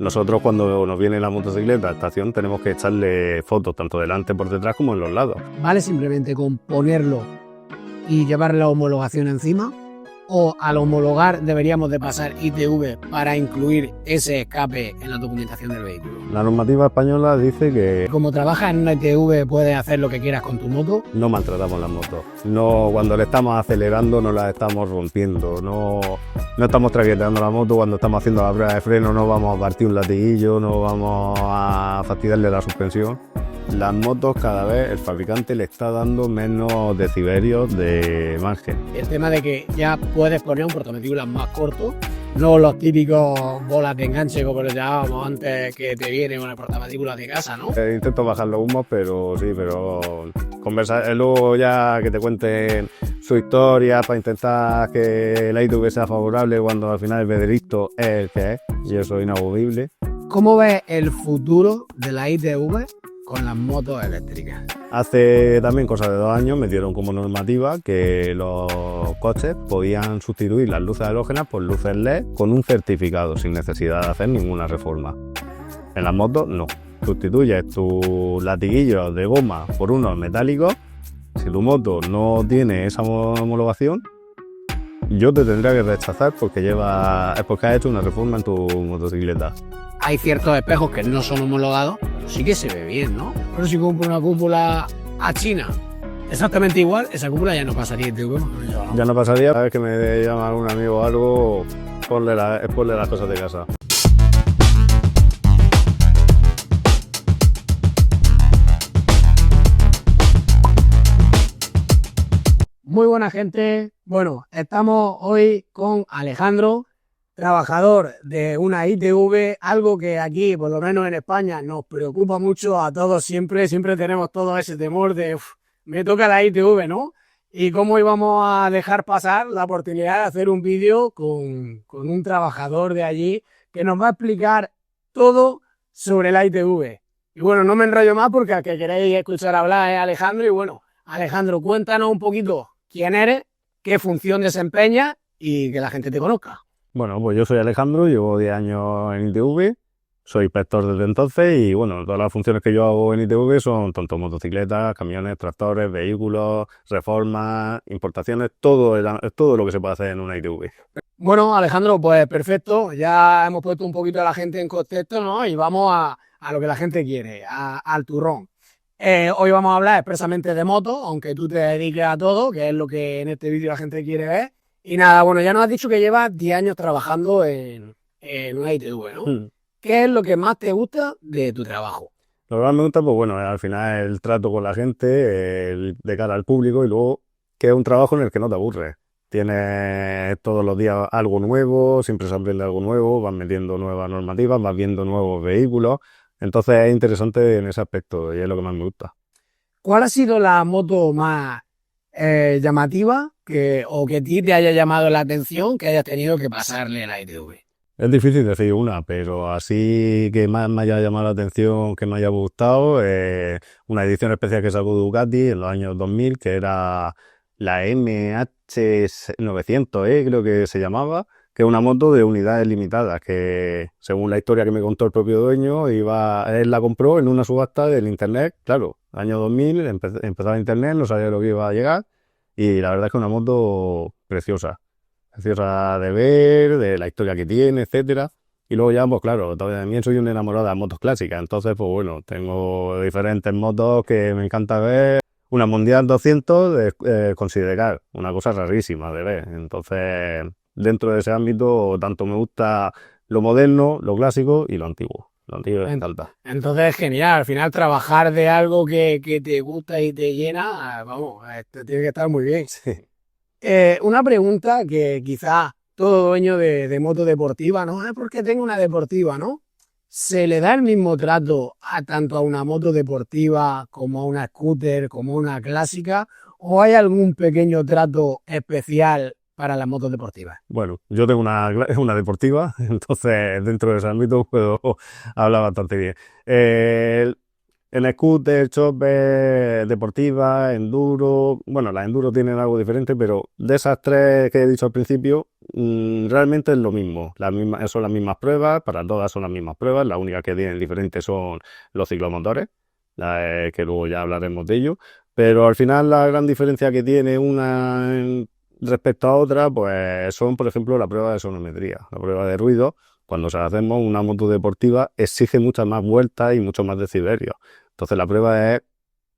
Nosotros cuando nos viene la motocicleta a estación tenemos que echarle fotos tanto delante, por detrás como en los lados. ¿Vale simplemente con ponerlo y llevar la homologación encima? ¿O al homologar deberíamos de pasar ITV para incluir ese escape en la documentación del vehículo? La normativa española dice que Como trabajas en una ITV puedes hacer lo que quieras con tu moto. no maltratamos las motos. No, cuando le estamos acelerando no las estamos rompiendo. No estamos traqueteando la moto cuando estamos haciendo la prueba de freno. No vamos a partir un latiguillo, no vamos a fastidiarle la suspensión. Las motos cada vez el fabricante le está dando menos decibelios de margen. El tema de que ya puedes poner un portamantíbulas más corto, no los típicos bolas de enganche como los llamábamos antes, que te vienen con el portamantíbulas de casa, ¿no? Intento bajar los humos, pero sí, pero conversar, luego ya que te cuenten su historia para intentar que la ITV sea favorable cuando al final el veredicto es el que es, y eso es inamovible. ¿Cómo ves el futuro de la ITV con las motos eléctricas? Hace también cosa de 2 años metieron como normativa que los coches podían sustituir las luces halógenas por luces LED con un certificado sin necesidad de hacer ninguna reforma. En las motos no. Sustituyes tus latiguillos de goma por unos metálicos. Si tu moto no tiene esa homologación, yo te tendría que rechazar porque has hecho una reforma en tu motocicleta. Hay ciertos espejos que no son homologados, pero sí que se ve bien, ¿no? Pero si compro una cúpula a China exactamente igual, esa cúpula ya no pasaría ITV. Ya no pasaría. Cada vez que me llama algún amigo o algo, ponle las cosas de casa. Muy buena gente. Bueno, estamos hoy con Alejandro, trabajador de una ITV, algo que aquí, por lo menos en España, nos preocupa mucho a todos siempre tenemos todo ese temor de me toca la ITV, ¿no? Y cómo íbamos a dejar pasar la oportunidad de hacer un vídeo con un trabajador de allí que nos va a explicar todo sobre la ITV. Y bueno, no me enrollo más porque al que queréis escuchar hablar es Alejandro. Y bueno, Alejandro, cuéntanos un poquito quién eres, qué función desempeñas y que la gente te conozca. Bueno, pues yo soy Alejandro, llevo 10 años en ITV, soy inspector desde entonces y bueno, todas las funciones que yo hago en ITV son tanto motocicletas, camiones, tractores, vehículos, reformas, importaciones, todo lo que se puede hacer en una ITV. Bueno, Alejandro, pues perfecto, ya hemos puesto un poquito a la gente en contexto, ¿no? Y vamos a lo que la gente quiere, al turrón. Hoy vamos a hablar expresamente de motos, aunque tú te dediques a todo, que es lo que en este vídeo la gente quiere ver. Y nada, bueno, ya nos has dicho que llevas 10 años trabajando en una ITV, ¿no? ¿Qué es lo que más te gusta de tu trabajo? Lo que más me gusta, pues bueno, al final el trato con la gente, de cara al público y luego que es un trabajo en el que no te aburres. Tienes todos los días algo nuevo, siempre se aprende algo nuevo, vas metiendo nuevas normativas, vas viendo nuevos vehículos. Entonces es interesante en ese aspecto y es lo que más me gusta. ¿Cuál ha sido la moto más llamativa o que a ti te haya llamado la atención que hayas tenido que pasarle la ITV? Es difícil decir una, pero así que más me haya llamado la atención, que me haya gustado, una edición especial que sacó Ducati en los años 2000, que era la MH900, creo que se llamaba, que es una moto de unidades limitadas, que según la historia que me contó el propio dueño, él la compró en una subasta del internet, claro, año 2000, empezaba internet, no sabía lo que iba a llegar, y la verdad es que es una moto preciosa de ver, de la historia que tiene, etcétera. Y luego ya, pues claro, también soy un enamorado de las motos clásicas, entonces pues bueno, tengo diferentes motos que me encanta ver. Una Mundial 200 es considerar una cosa rarísima de ver, entonces dentro de ese ámbito tanto me gusta lo moderno, lo clásico y lo antiguo. Lo antiguo me encanta. Entonces es genial, al final trabajar de algo que te gusta y te llena, vamos, tiene que estar muy bien. Sí. Una pregunta que quizá todo dueño de moto deportiva, ¿no? Es porque tengo una deportiva, ¿no? ¿Se le da el mismo trato tanto a una moto deportiva como a una scooter, como a una clásica? ¿O hay algún pequeño trato especial para las motos deportivas? Bueno, yo tengo una deportiva, entonces dentro de ese ámbito puedo hablar bastante bien. En scooter, chopper, deportiva, enduro, bueno, las enduro tienen algo diferente, pero de esas tres que he dicho al principio, realmente es lo mismo. Son las mismas pruebas, para todas son las mismas pruebas, las únicas que tienen diferentes son los ciclomotores, que luego ya hablaremos de ello, pero al final la gran diferencia que tiene respecto a otra, pues son, por ejemplo, la prueba de sonometría, la prueba de ruido. Cuando se hacemos una moto deportiva, exige muchas más vueltas y mucho más decibelios. Entonces la prueba es,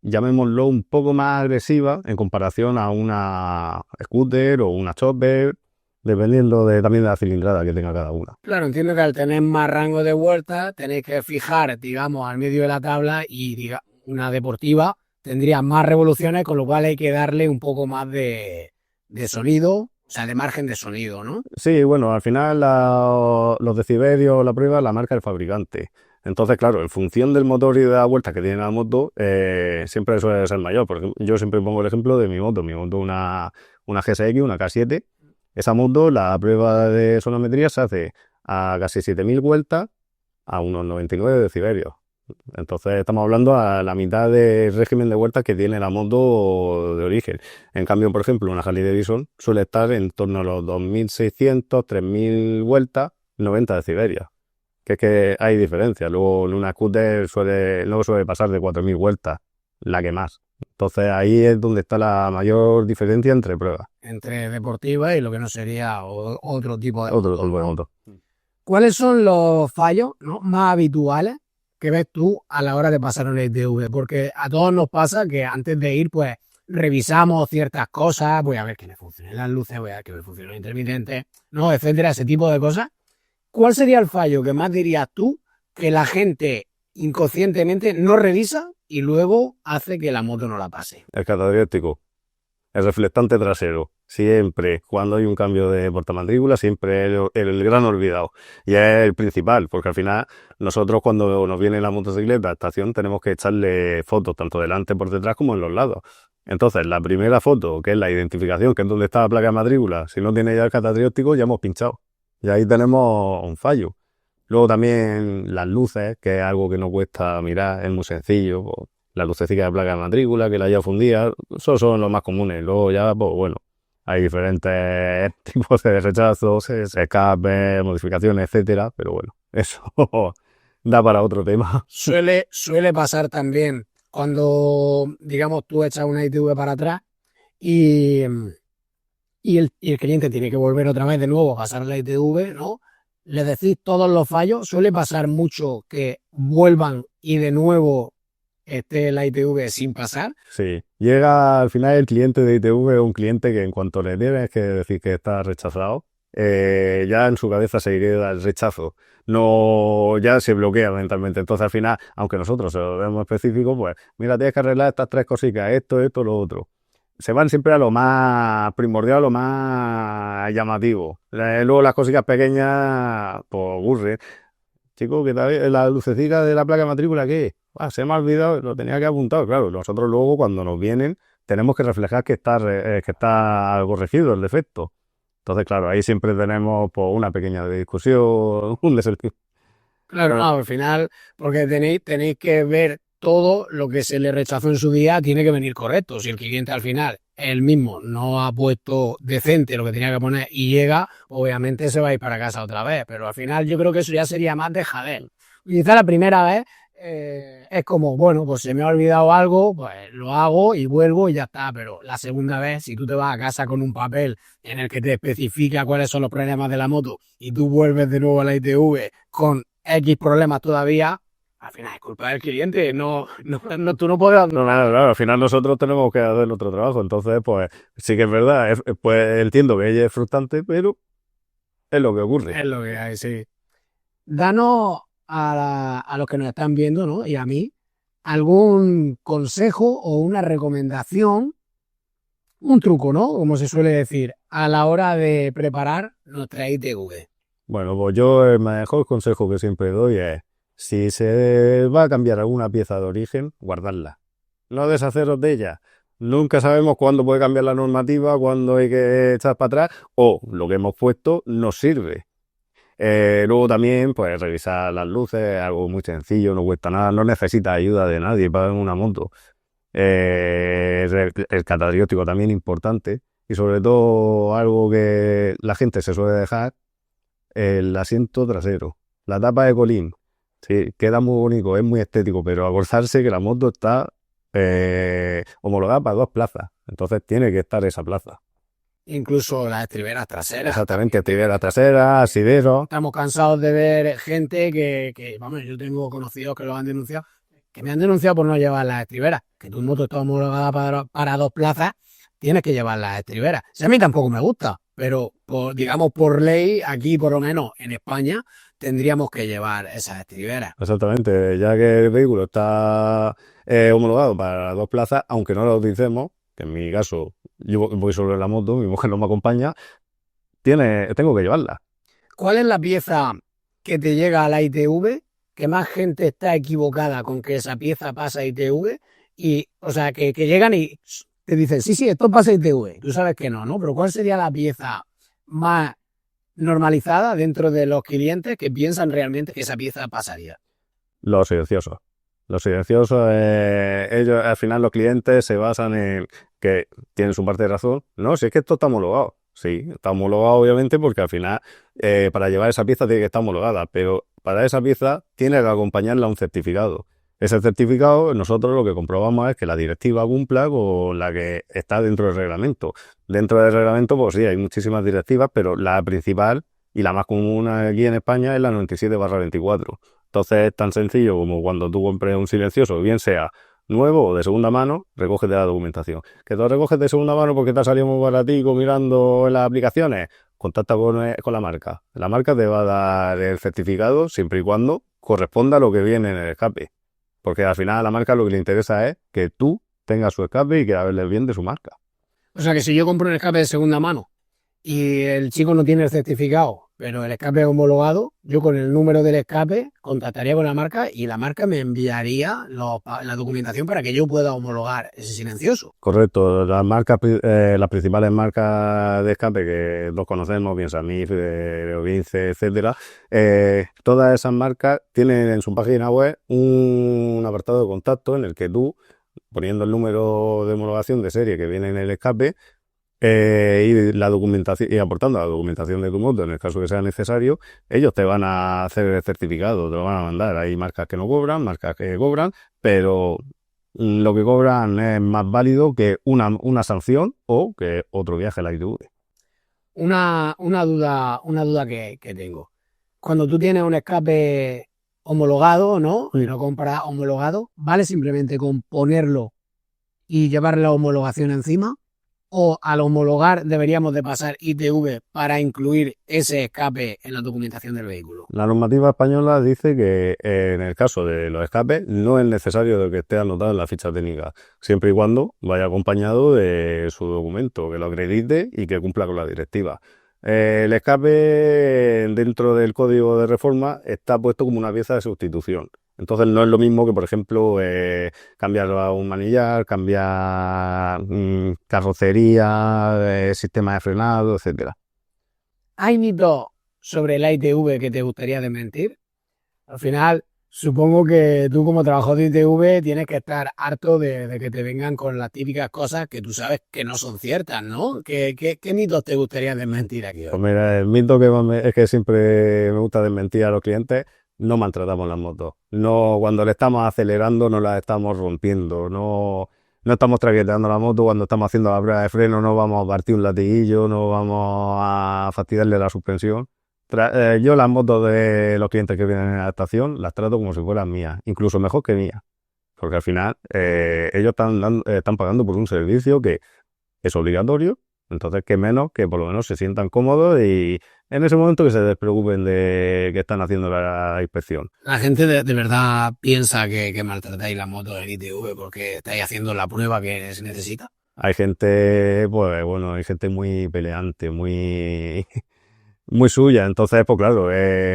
llamémoslo, un poco más agresiva en comparación a una scooter o una chopper, dependiendo también de la cilindrada que tenga cada una. Claro, entiendo que al tener más rango de vueltas tenéis que fijar, digamos, al medio de la tabla y una deportiva tendría más revoluciones, con lo cual hay que darle un poco más de sonido, o sea, de margen de sonido, ¿no? Sí, bueno, al final los decibelios, la prueba la marca el fabricante. Entonces, claro, en función del motor y de la vuelta que tiene la moto, siempre suele ser mayor. Por ejemplo, yo siempre pongo el ejemplo de mi moto. Mi moto una GSX, una K7. Esa moto, la prueba de sonometría se hace a casi 7000 vueltas a unos 99 decibelios. Entonces estamos hablando a la mitad del régimen de vueltas que tiene la moto de origen. En cambio, por ejemplo, una Harley Davidson suele estar en torno a los 2600, 3000 vueltas, 90 decibelios. Que es que hay diferencia. Luego en una scooter no suele pasar de 4000 vueltas, la que más. Entonces ahí es donde está la mayor diferencia entre pruebas. Entre deportiva y lo que no sería otro tipo de Otro moto. ¿Cuáles son los fallos, ¿no?, más habituales que ves tú a la hora de pasar un ITV? Porque a todos nos pasa que antes de ir, pues, revisamos ciertas cosas, voy a ver que me funcionen las luces, voy a ver que me funcionen los intermitentes, ¿no?, etcétera, ese tipo de cosas. ¿Cuál sería el fallo que más dirías tú que la gente inconscientemente no revisa y luego hace que la moto no la pase? El catadióptrico. El reflectante trasero, siempre, cuando hay un cambio de portamandrícula, siempre el gran olvidado. Y es el principal, porque al final nosotros cuando nos viene la motocicleta a estación tenemos que echarle fotos tanto delante, por detrás, como en los lados. Entonces, la primera foto, que es la identificación, que es donde está la placa de matrícula, si no tiene ya el catadióptrico, ya hemos pinchado. Y ahí tenemos un fallo. Luego también las luces, que es algo que no cuesta mirar, es muy sencillo. Pues, la lucecita de placa de matrícula, que la haya fundida, esos son los más comunes. Luego ya, pues bueno, hay diferentes tipos de rechazos, escapes, modificaciones, etcétera, pero bueno, eso da para otro tema. Suele pasar también cuando, digamos, tú echas una ITV para atrás y, y el cliente tiene que volver otra vez de nuevo a pasar la ITV, ¿no? Le decís todos los fallos. Suele pasar mucho que vuelvan y de nuevo esté la ITV sin pasar. Sí, llega al final el cliente de ITV, un cliente que en cuanto le tienes que decir que está rechazado, ya en su cabeza se queda el rechazo. No, ya se bloquea mentalmente. Entonces al final, aunque nosotros se lo vemos específico, pues mira, tienes que arreglar estas tres cositas, esto, lo otro. Se van siempre a lo más primordial, a lo más llamativo. Luego las cositas pequeñas, pues ocurre. Chico, ¿qué tal? La lucecita de la placa de matrícula, ¿qué? Se me ha olvidado, lo tenía que apuntar. Claro, nosotros luego cuando nos vienen tenemos que reflejar que está corregido el defecto. Entonces, claro, ahí siempre tenemos pues, una pequeña discusión, un desertivo. Claro, no, al final, porque tenéis que ver todo lo que se le rechazó en su día, tiene que venir correcto. Si el cliente al final él mismo no ha puesto decente lo que tenía que poner y llega, obviamente se va a ir para casa otra vez. Pero al final yo creo que eso ya sería más de jadel. Quizá la primera vez es como, bueno, pues se me ha olvidado algo, pues lo hago y vuelvo y ya está. Pero la segunda vez, si tú te vas a casa con un papel en el que te especifica cuáles son los problemas de la moto y tú vuelves de nuevo a la ITV con X problemas todavía, al final es culpa del cliente, tú no puedes... No, nada, claro, al final nosotros tenemos que hacer otro trabajo. Entonces, pues sí que es verdad, pues entiendo que ella es frustrante, pero es lo que ocurre. Es lo que hay, sí. Danos a los que nos están viendo, ¿no?, y a mí, algún consejo o una recomendación, un truco, ¿no?, como se suele decir, a la hora de preparar nuestra ITV. Bueno, pues yo el mejor consejo que siempre doy es, si se va a cambiar alguna pieza de origen, guardarla. No deshaceros de ella. Nunca sabemos cuándo puede cambiar la normativa, cuándo hay que echar para atrás, o lo que hemos puesto nos sirve. Luego también, pues revisar las luces, algo muy sencillo, no cuesta nada, no necesita ayuda de nadie para una moto. El catadióptrico también importante y sobre todo algo que la gente se suele dejar, el asiento trasero, la tapa de colín. Sí, queda muy bonito, es muy estético, pero acordarse que la moto está homologada para 2 plazas, entonces tiene que estar esa plaza. Incluso las estriberas traseras. Exactamente, estribera trasera, asidero. Estamos cansados de ver gente vamos, yo tengo conocidos que lo han denunciado, que me han denunciado por no llevar las estriberas. Que tu moto está homologada para 2 plazas, tienes que llevar las estriberas. Si a mí tampoco me gusta, pero digamos por ley, aquí por lo menos en España, tendríamos que llevar esas estriberas. Exactamente, ya que el vehículo está homologado para 2 plazas, aunque no lo utilicemos, que en mi caso yo voy sobre la moto, mi mujer no me acompaña, tengo que llevarla. ¿Cuál es la pieza que te llega a la ITV que más gente está equivocada con que esa pieza pasa a ITV? Y, o sea, que llegan y te dicen, sí, esto pasa a ITV. Tú sabes que no, ¿no? Pero ¿cuál sería la pieza más normalizada dentro de los clientes que piensan realmente que esa pieza pasaría? Los silenciosos. Los silenciosos, ellos, al final los clientes se basan en que tienen su parte de razón. No, si es que esto está homologado. Sí, está homologado obviamente porque al final para llevar esa pieza tiene que estar homologada, pero para esa pieza tiene que acompañarla un certificado. Ese certificado nosotros lo que comprobamos es que la directiva cumpla con la que está dentro del reglamento. Dentro del reglamento, pues sí, hay muchísimas directivas, pero la principal y la más común aquí en España es la 97/24. Entonces es tan sencillo como cuando tú compres un silencioso, bien sea nuevo o de segunda mano, recoges de la documentación. Que tú recoges de segunda mano porque te ha salido muy baratico mirando en las aplicaciones, contacta con la marca. La marca te va a dar el certificado siempre y cuando corresponda a lo que viene en el escape. Porque al final a la marca lo que le interesa es que tú tengas su escape y que hables bien de su marca. O sea, que si yo compro un escape de segunda mano y el chico no tiene el certificado, pero el escape es homologado, yo con el número del escape contactaría con la marca y la marca me enviaría la documentación para que yo pueda homologar ese silencioso. Correcto, las principales marcas de escape que los conocemos, bien Samif, Vince, etcétera, todas esas marcas tienen en su página web un apartado de contacto en el que tú, poniendo el número de homologación de serie que viene en el escape, y la documentación y aportando la documentación de tu moto en el caso que sea necesario, ellos te van a hacer el certificado, te lo van a mandar. Hay marcas que no cobran, marcas que cobran, pero lo que cobran es más válido que una sanción o que otro viaje a la ITV. Una duda que tengo. Cuando tú tienes un escape homologado, ¿no? Y lo compras homologado, ¿vale simplemente con ponerlo y llevar la homologación encima? ¿O al homologar deberíamos de pasar ITV para incluir ese escape en la documentación del vehículo? La normativa española dice que en el caso de los escapes no es necesario de que esté anotado en la ficha técnica, siempre y cuando vaya acompañado de su documento, que lo acredite y que cumpla con la directiva. El escape dentro del código de reforma está puesto como una pieza de sustitución. Entonces no es lo mismo que, por ejemplo, cambiar un manillar, cambiar carrocería, sistema de frenado, etcétera. ¿Hay mitos sobre la ITV que te gustaría desmentir? Al final, supongo que tú como trabajador de ITV tienes que estar harto de que te vengan con las típicas cosas que tú sabes que no son ciertas, ¿no? ¿Qué mitos te gustaría desmentir aquí hoy? Pues mira, el mito es que siempre me gusta desmentir a los clientes: no maltratamos las motos. No, cuando le estamos acelerando no las estamos rompiendo. No estamos traqueteando la moto cuando estamos haciendo la prueba de freno. No vamos a partir un latiguillo, no vamos a fastidiarle la suspensión. Yo las motos de los clientes que vienen a la estación las trato como si fueran mías, incluso mejor que mías. Porque al final ellos están pagando por un servicio que es obligatorio. Entonces, qué menos que por lo menos se sientan cómodos y en ese momento que se despreocupen de que están haciendo la inspección. La gente de verdad piensa que maltratáis la moto en ITV porque estáis haciendo la prueba que se necesita. Hay gente, pues bueno, hay gente muy peleante, muy suya. Entonces, pues claro,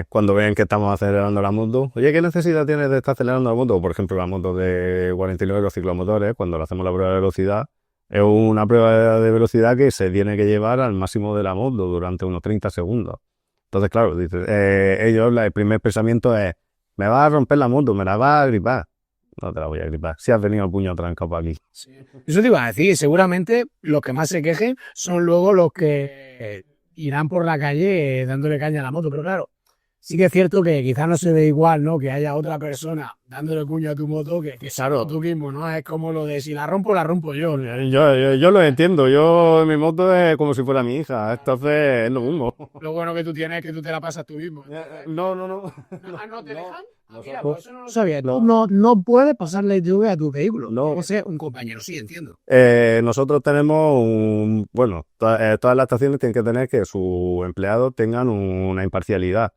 cuando ven que estamos acelerando la moto, oye, ¿qué necesidad tienes de estar acelerando la moto? Por ejemplo, la moto de 49, los ciclomotores, cuando le hacemos la prueba de velocidad, es una prueba de velocidad que se tiene que llevar al máximo de la moto durante unos 30 segundos. Entonces, claro, el primer pensamiento es, me va a romper la moto, me la va a gripar. No te la voy a gripar. Si has venido el puño trancado para aquí. Sí. Eso te iba a decir, seguramente los que más se quejen son luego los que irán por la calle dándole caña a la moto, pero claro, sí que es cierto que quizás no se ve igual, ¿no? Que haya otra persona dándole puño a tu moto que Claro. tú mismo, ¿no? Es como lo de si la rompo yo. Yo lo entiendo. Mi moto es como si fuera mi hija. Entonces es lo mismo. Lo bueno que tú tienes es que tú te la pasas tú mismo. No. ¿No te dejan? Ah, mira, Nosotros- pues eso no lo sabía. no. No puedes pasarle ITV a tu vehículo. No. O sea, un compañero, sí, entiendo. Nosotros tenemos todas las estaciones tienen que tener que sus empleados tengan una imparcialidad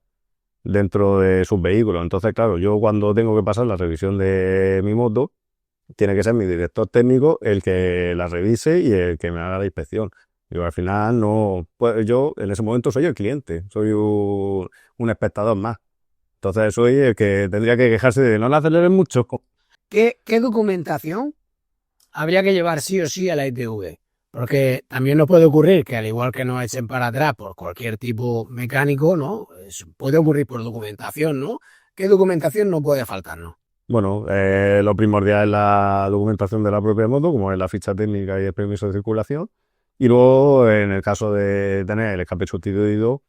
dentro de sus vehículos. Entonces, claro, yo cuando tengo que pasar la revisión de mi moto, tiene que ser mi director técnico el que la revise y el que me haga la inspección. Yo al final no, pues yo en ese momento soy el cliente, soy un espectador más. Entonces soy el que tendría que quejarse de no la aceleren mucho. ¿Qué documentación habría que llevar sí o sí a la ITV? Porque también nos puede ocurrir que al igual que nos echen para atrás por cualquier tipo mecánico, ¿no? Puede ocurrir por documentación, ¿no? ¿Qué documentación no puede faltarnos? Bueno, lo primordial es la documentación de la propia moto, como es la ficha técnica y el permiso de circulación. Y luego, en el caso de tener el escape sustituido,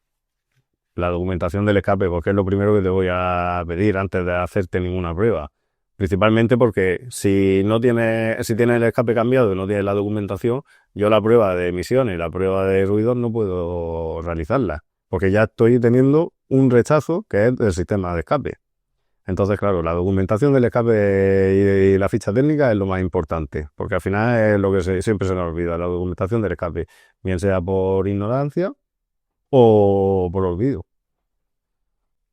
la documentación del escape, porque es lo primero que te voy a pedir antes de hacerte ninguna prueba. Principalmente porque si tienes el escape cambiado y no tienes la documentación, yo la prueba de emisiones y la prueba de ruidos no puedo realizarla, porque ya estoy teniendo un rechazo que es del sistema de escape. Entonces, claro, la documentación del escape y la ficha técnica es lo más importante, porque al final es lo que siempre se nos olvida, la documentación del escape, bien sea por ignorancia o por olvido.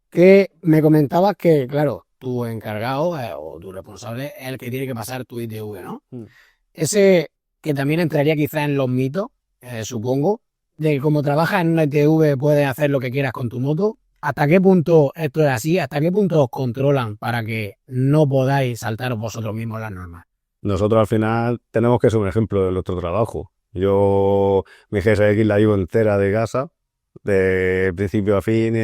Que me comentabas que, claro, tu encargado o tu responsable es el que tiene que pasar tu ITV, ¿no? Ese que también entraría quizá en los mitos, supongo, de que como trabajas en una ITV puedes hacer lo que quieras con tu moto. ¿Hasta qué punto esto es así? ¿Hasta qué punto os controlan para que no podáis saltaros vosotros mismos las normas? Nosotros al final tenemos que ser un ejemplo de nuestro trabajo. Mi GSX la llevo entera de casa, de principio a fin.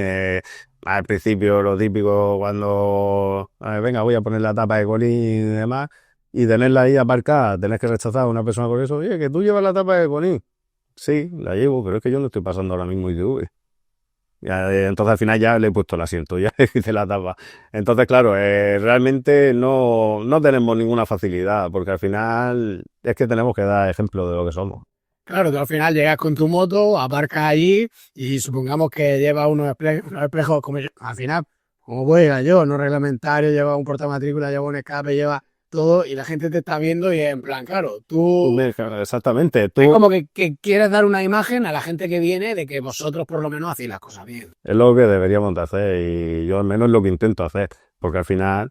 Al principio lo típico cuando, venga, voy a poner la tapa de colín y demás, y tenerla ahí aparcada, tenés que rechazar a una persona por eso. Oye, que tú llevas la tapa de colín. Sí, la llevo, pero es que yo no estoy pasando ahora mismo ITV. Entonces al final ya le he puesto el asiento, ya le quité la tapa. Entonces, claro, realmente no tenemos ninguna facilidad, porque al final es que tenemos que dar ejemplo de lo que somos. Claro, tú al final llegas con tu moto, aparcas allí y supongamos que lleva unos espejos, como yo. Al final, como voy a llegar yo, no reglamentario, lleva un portamatrícula, lleva un escape, lleva todo y la gente te está viendo y es en plan, claro, tú Exactamente, es tú como que quieres dar una imagen a la gente que viene de que vosotros por lo menos hacéis las cosas bien. es lo que deberíamos de hacer y yo al menos es lo que intento hacer, porque al final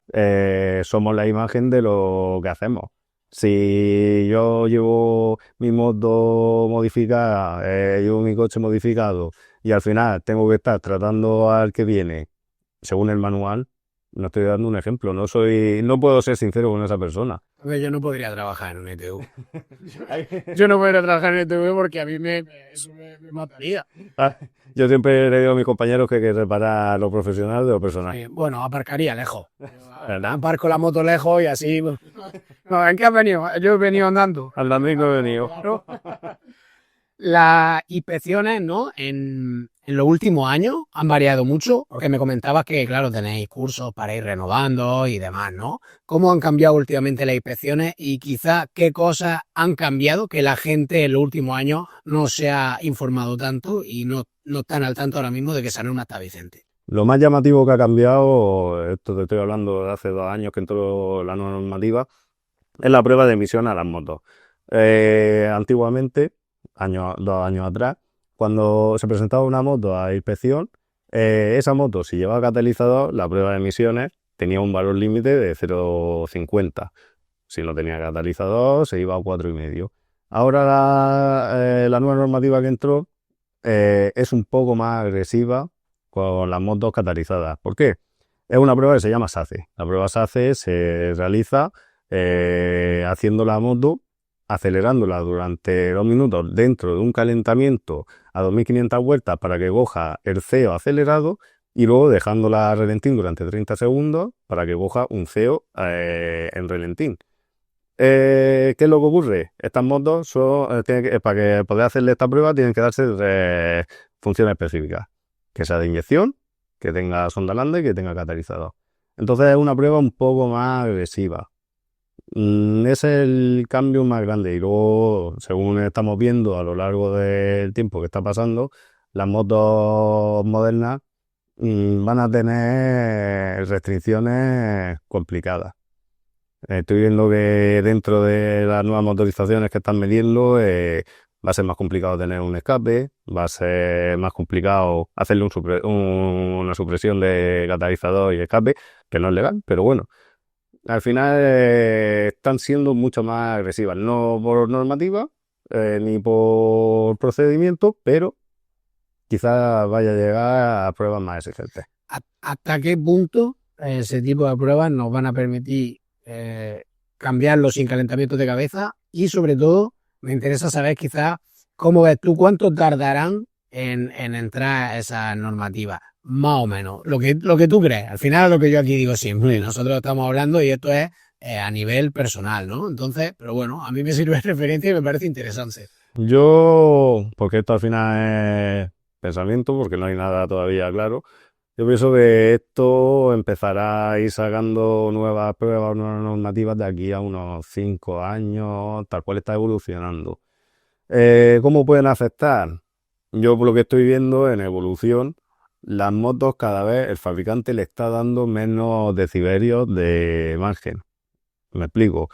somos la imagen de lo que hacemos. Si yo llevo mi moto modificada, llevo mi coche modificado y al final tengo que estar tratando al que viene según el manual, no estoy dando un ejemplo, no puedo ser sincero con esa persona. A ver, yo no podría trabajar en un ITV. Yo no podría trabajar en un ITV porque a mí eso me mataría. Yo siempre le digo a mis compañeros que hay que separar lo profesional de lo personal. Bueno, aparcaría lejos. ¿Verdad? Aparco la moto lejos y así. No, ¿en qué has venido? Yo he venido andando. Andando y no he venido. Claro. Las inspecciones, ¿no? En los últimos años han variado mucho, porque me comentabas que, claro, tenéis cursos para ir renovando y demás, ¿no? ¿Cómo han cambiado últimamente las inspecciones y quizá qué cosas han cambiado que la gente en los últimos años no se ha informado tanto y no están al tanto ahora mismo de que esa norma está vigente? Lo más llamativo que ha cambiado, esto te estoy hablando de hace 2 años que entró la nueva normativa, es la prueba de emisión a las motos. Antiguamente, 2 años atrás, cuando se presentaba una moto a inspección, esa moto, si llevaba catalizador, la prueba de emisiones tenía un valor límite de 0,50. Si no tenía catalizador, se iba a 4,5. Ahora la nueva normativa que entró es un poco más agresiva con las motos catalizadas. ¿Por qué? Es una prueba que se llama SACE. La prueba SACE se realiza haciendo la moto acelerándola durante 2 minutos dentro de un calentamiento a 2500 vueltas para que coja el CO acelerado y luego dejándola a relentín durante 30 segundos para que coja un CO en relentín. ¿Qué es lo que ocurre? Estas motos para que poder hacerle esta prueba tienen que darse funciones específicas, que sea de inyección, que tenga sonda Lande y que tenga catalizador. Entonces es una prueba un poco más agresiva. Es el cambio más grande y luego, según estamos viendo a lo largo del tiempo que está pasando, las motos modernas van a tener restricciones complicadas. Estoy viendo que dentro de las nuevas motorizaciones que están midiendo va a ser más complicado tener un escape, va a ser más complicado hacerle una supresión de catalizador y escape, que no es legal, pero bueno. Al final están siendo mucho más agresivas, no por normativa ni por procedimiento, pero quizás vaya a llegar a pruebas más exigentes. ¿Hasta qué punto ese tipo de pruebas nos van a permitir cambiarlo sin calentamiento de cabeza? Y sobre todo, me interesa saber quizás cómo ves tú, cuánto tardarán en entrar esas normativas, más o menos, lo que tú crees. Al final es lo que yo aquí digo siempre, nosotros estamos hablando y esto es a nivel personal, ¿no? Entonces, pero bueno, a mí me sirve de referencia y me parece interesante. Porque esto al final es pensamiento, porque no hay nada todavía claro, yo pienso que esto empezará a ir sacando nuevas pruebas, nuevas normativas de aquí a unos 5 años, tal cual está evolucionando. ¿Cómo pueden afectar? Yo por lo que estoy viendo en evolución, las motos cada vez el fabricante le está dando menos decibelios de margen. Me explico.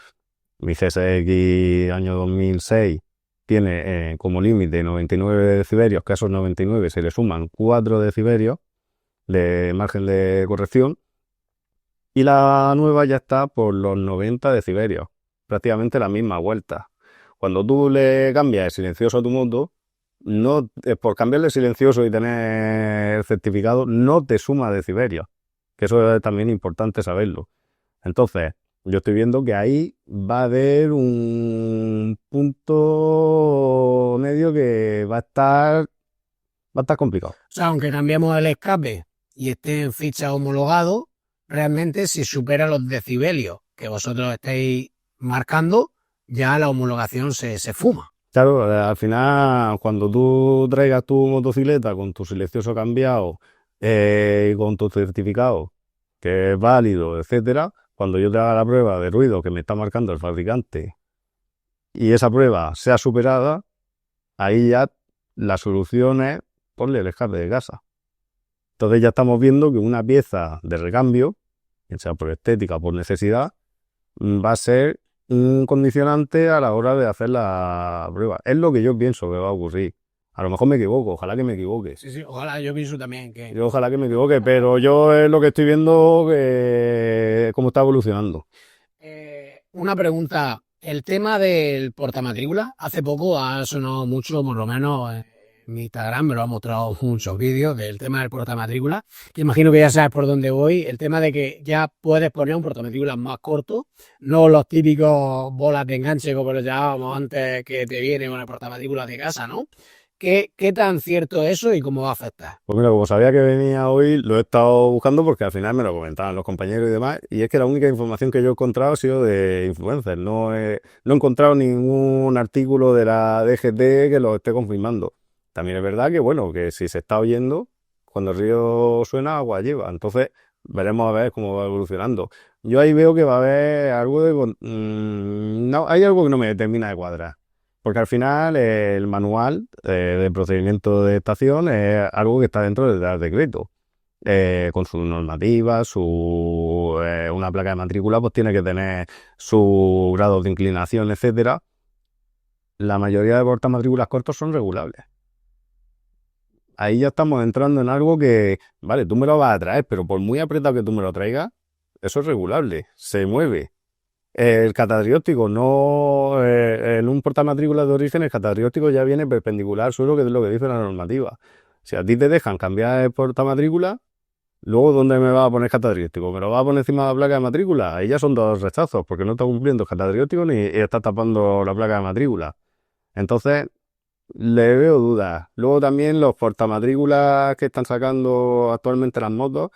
Mi CSX año 2006 tiene como límite 99 decibelios, que a esos 99 se le suman 4 decibelios de margen de corrección, y la nueva ya está por los 90 decibelios, prácticamente la misma vuelta. Cuando tú le cambias el silencioso a tu moto, no, por cambiarle el silencioso y tener el certificado, no te suma decibelios, que eso es también importante saberlo. Entonces, yo estoy viendo que ahí va a haber un punto medio que va a estar complicado. O sea, aunque cambiemos el escape y esté en ficha homologado, realmente si supera los decibelios que vosotros estáis marcando, ya la homologación se fuma. Claro, al final, cuando tú traigas tu motocicleta con tu silencioso cambiado y con tu certificado, que es válido, etcétera, cuando yo te haga la prueba de ruido que me está marcando el fabricante y esa prueba sea superada, ahí ya la solución es ponle el escape de casa. Entonces ya estamos viendo que una pieza de recambio, ya sea por estética o por necesidad, va a ser un condicionante a la hora de hacer la prueba. Es lo que yo pienso que va a ocurrir. A lo mejor me equivoco, ojalá que me equivoque. Sí, ojalá, yo pienso también que... Yo ojalá que me equivoque, pero yo es lo que estoy viendo que cómo está evolucionando. Una pregunta, el tema del portamatrícula, hace poco ha sonado mucho, por lo menos en mi Instagram me lo ha mostrado muchos vídeos del tema del portamatrícula, que imagino que ya sabes por dónde voy, el tema de que ya puedes poner un portamatrícula más corto, no los típicos bolas de enganche como los llamábamos antes que te vienen con el portamatrícula de casa, ¿no? ¿Qué tan cierto es eso y cómo va a afectar? Pues mira, como sabía que venía hoy, lo he estado buscando porque al final me lo comentaban los compañeros y demás, y es que la única información que yo he encontrado ha sido de influencers. No he encontrado ningún artículo de la DGT que lo esté confirmando. También es verdad que, bueno, que si se está oyendo, cuando el río suena, agua lleva. Entonces, veremos a ver cómo va evolucionando. Yo ahí veo que va a haber algo no, hay algo que no me termina de cuadrar. Porque al final el manual de procedimiento de estación es algo que está dentro del Real Decreto. Con sus normativas, una placa de matrícula pues tiene que tener su grado de inclinación, etcétera. La mayoría de portamatrículas cortos son regulables. Ahí ya estamos entrando en algo que, vale, tú me lo vas a traer, pero por muy apretado que tú me lo traigas, eso es regulable, se mueve. El catadrióptico no, en un portamatrícula de origen, el catadrióptico ya viene perpendicular al suelo, que es lo que dice la normativa. Si a ti te dejan cambiar el portamatrícula, Luego, ¿dónde me va a poner catadriótico? ¿Me lo va a poner encima de la placa de matrícula? Ahí ya son dos rechazos, porque no está cumpliendo el catadriótico ni está tapando la placa de matrícula. Entonces, le veo dudas. Luego también los portamatrículas que están sacando actualmente las motos,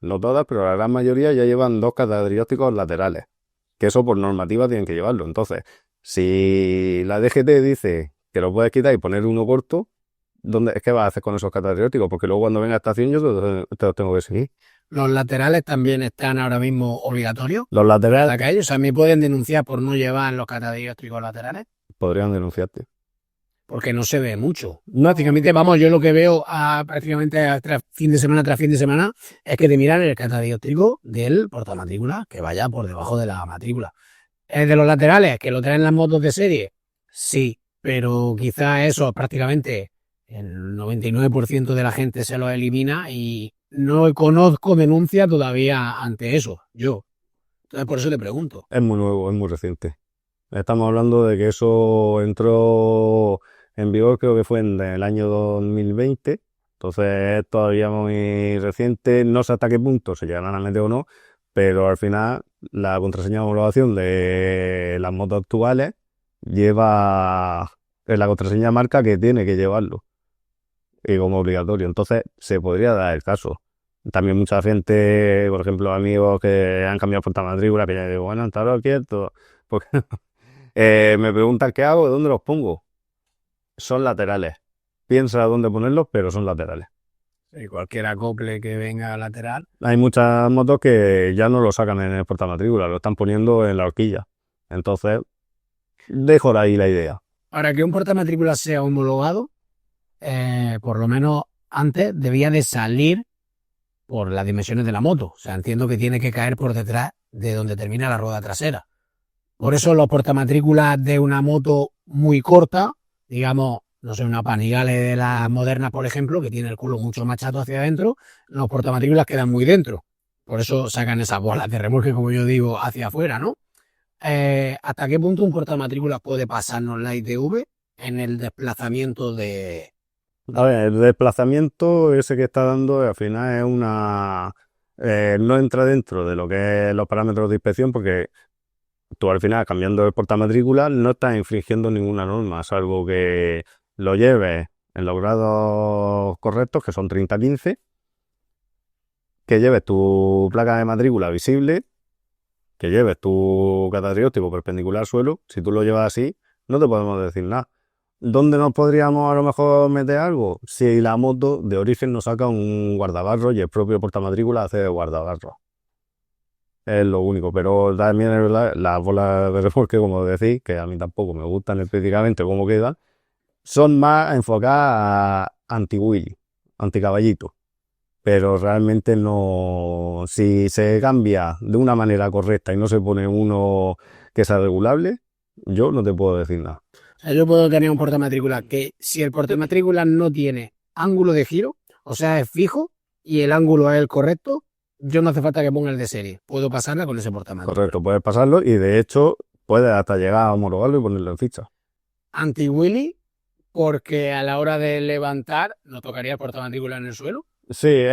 no todas, pero la gran mayoría ya llevan dos catadrióticos laterales, que eso por normativa tienen que llevarlo. Entonces, si la DGT dice que lo puedes quitar y poner uno corto, ¿qué vas a hacer con esos catadrióticos? Porque luego cuando venga a estación yo te los tengo que seguir. Los laterales también están ahora mismo obligatorios Los en la laterales calle. O sea, me pueden denunciar por no llevar los catadióstricos laterales, podrían denunciarte. porque no se ve mucho. Prácticamente, vamos, yo lo que veo prácticamente fin de semana tras fin de semana es que te miran el catadióstrico del portamatrícula que vaya por debajo de la matrícula. ¿Es de los laterales que lo traen las motos de serie? Sí, pero quizá eso prácticamente el 99% de la gente se lo elimina y no conozco denuncia todavía ante eso, yo. Entonces por eso le pregunto. Es muy nuevo, es muy reciente. Estamos hablando de que eso entró en vigor, creo que fue en el año 2020. Entonces es todavía muy reciente. No sé hasta qué punto se llegarán a meter o no, pero al final la contraseña de homologación de las motos actuales lleva en la contraseña marca que tiene que llevarlo y como obligatorio. Entonces se podría dar el caso. También mucha gente, por ejemplo, amigos que han cambiado portamatrícula, que ya digo, bueno, estarlo quieto, porque me preguntan qué hago, dónde los pongo. Son laterales. Piensa dónde ponerlos, pero son laterales. Y cualquier acople que venga lateral. Hay muchas motos que ya no lo sacan en el portamatrícula, lo están poniendo en la horquilla. Entonces, dejo ahí la idea. Para que un portamatrícula sea homologado, por lo menos antes debía de salir por las dimensiones de la moto. O sea, entiendo que tiene que caer por detrás de donde termina la rueda trasera. Por eso los portamatrículas de una moto muy corta, digamos, no sé, una Panigale de las modernas, por ejemplo, que tiene el culo mucho más chato hacia adentro, los portamatrículas quedan muy dentro. Por eso sacan esas bolas de remolque, como yo digo, hacia afuera, ¿no? ¿Hasta qué punto un portamatrículas puede pasarnos la ITV en el desplazamiento de... A ver, el desplazamiento ese que está dando al final es no entra dentro de lo que es los parámetros de inspección porque tú al final cambiando el portamatrícula no estás infringiendo ninguna norma, salvo que lo lleves en los grados correctos, que son 30-15, que lleves tu placa de matrícula visible, que lleves tu catadriótico perpendicular al suelo. Si tú lo llevas así, no te podemos decir nada. ¿Dónde nos podríamos a lo mejor meter algo? Si la moto de origen nos saca un guardabarro y el propio portamatrícula hace de guardabarro. Es lo único, pero también es verdad, las bolas de remolque, como decís, que a mí tampoco me gustan estéticamente cómo quedan, son más enfocadas a anti-wheelie, anti-caballito. Pero realmente no, si se cambia de una manera correcta y no se pone uno que sea regulable, yo no te puedo decir nada. O sea, yo puedo tener un portamatrícula que si el portamatrícula no tiene ángulo de giro, o sea, es fijo y el ángulo es el correcto, yo no hace falta que ponga el de serie. Puedo pasarla con ese portamatrícula. Correcto, puedes pasarlo y de hecho puedes hasta llegar a homologarlo y ponerlo en ficha. Anti-wheelie, porque a la hora de levantar no tocaría el portamatrícula en el suelo. Sí,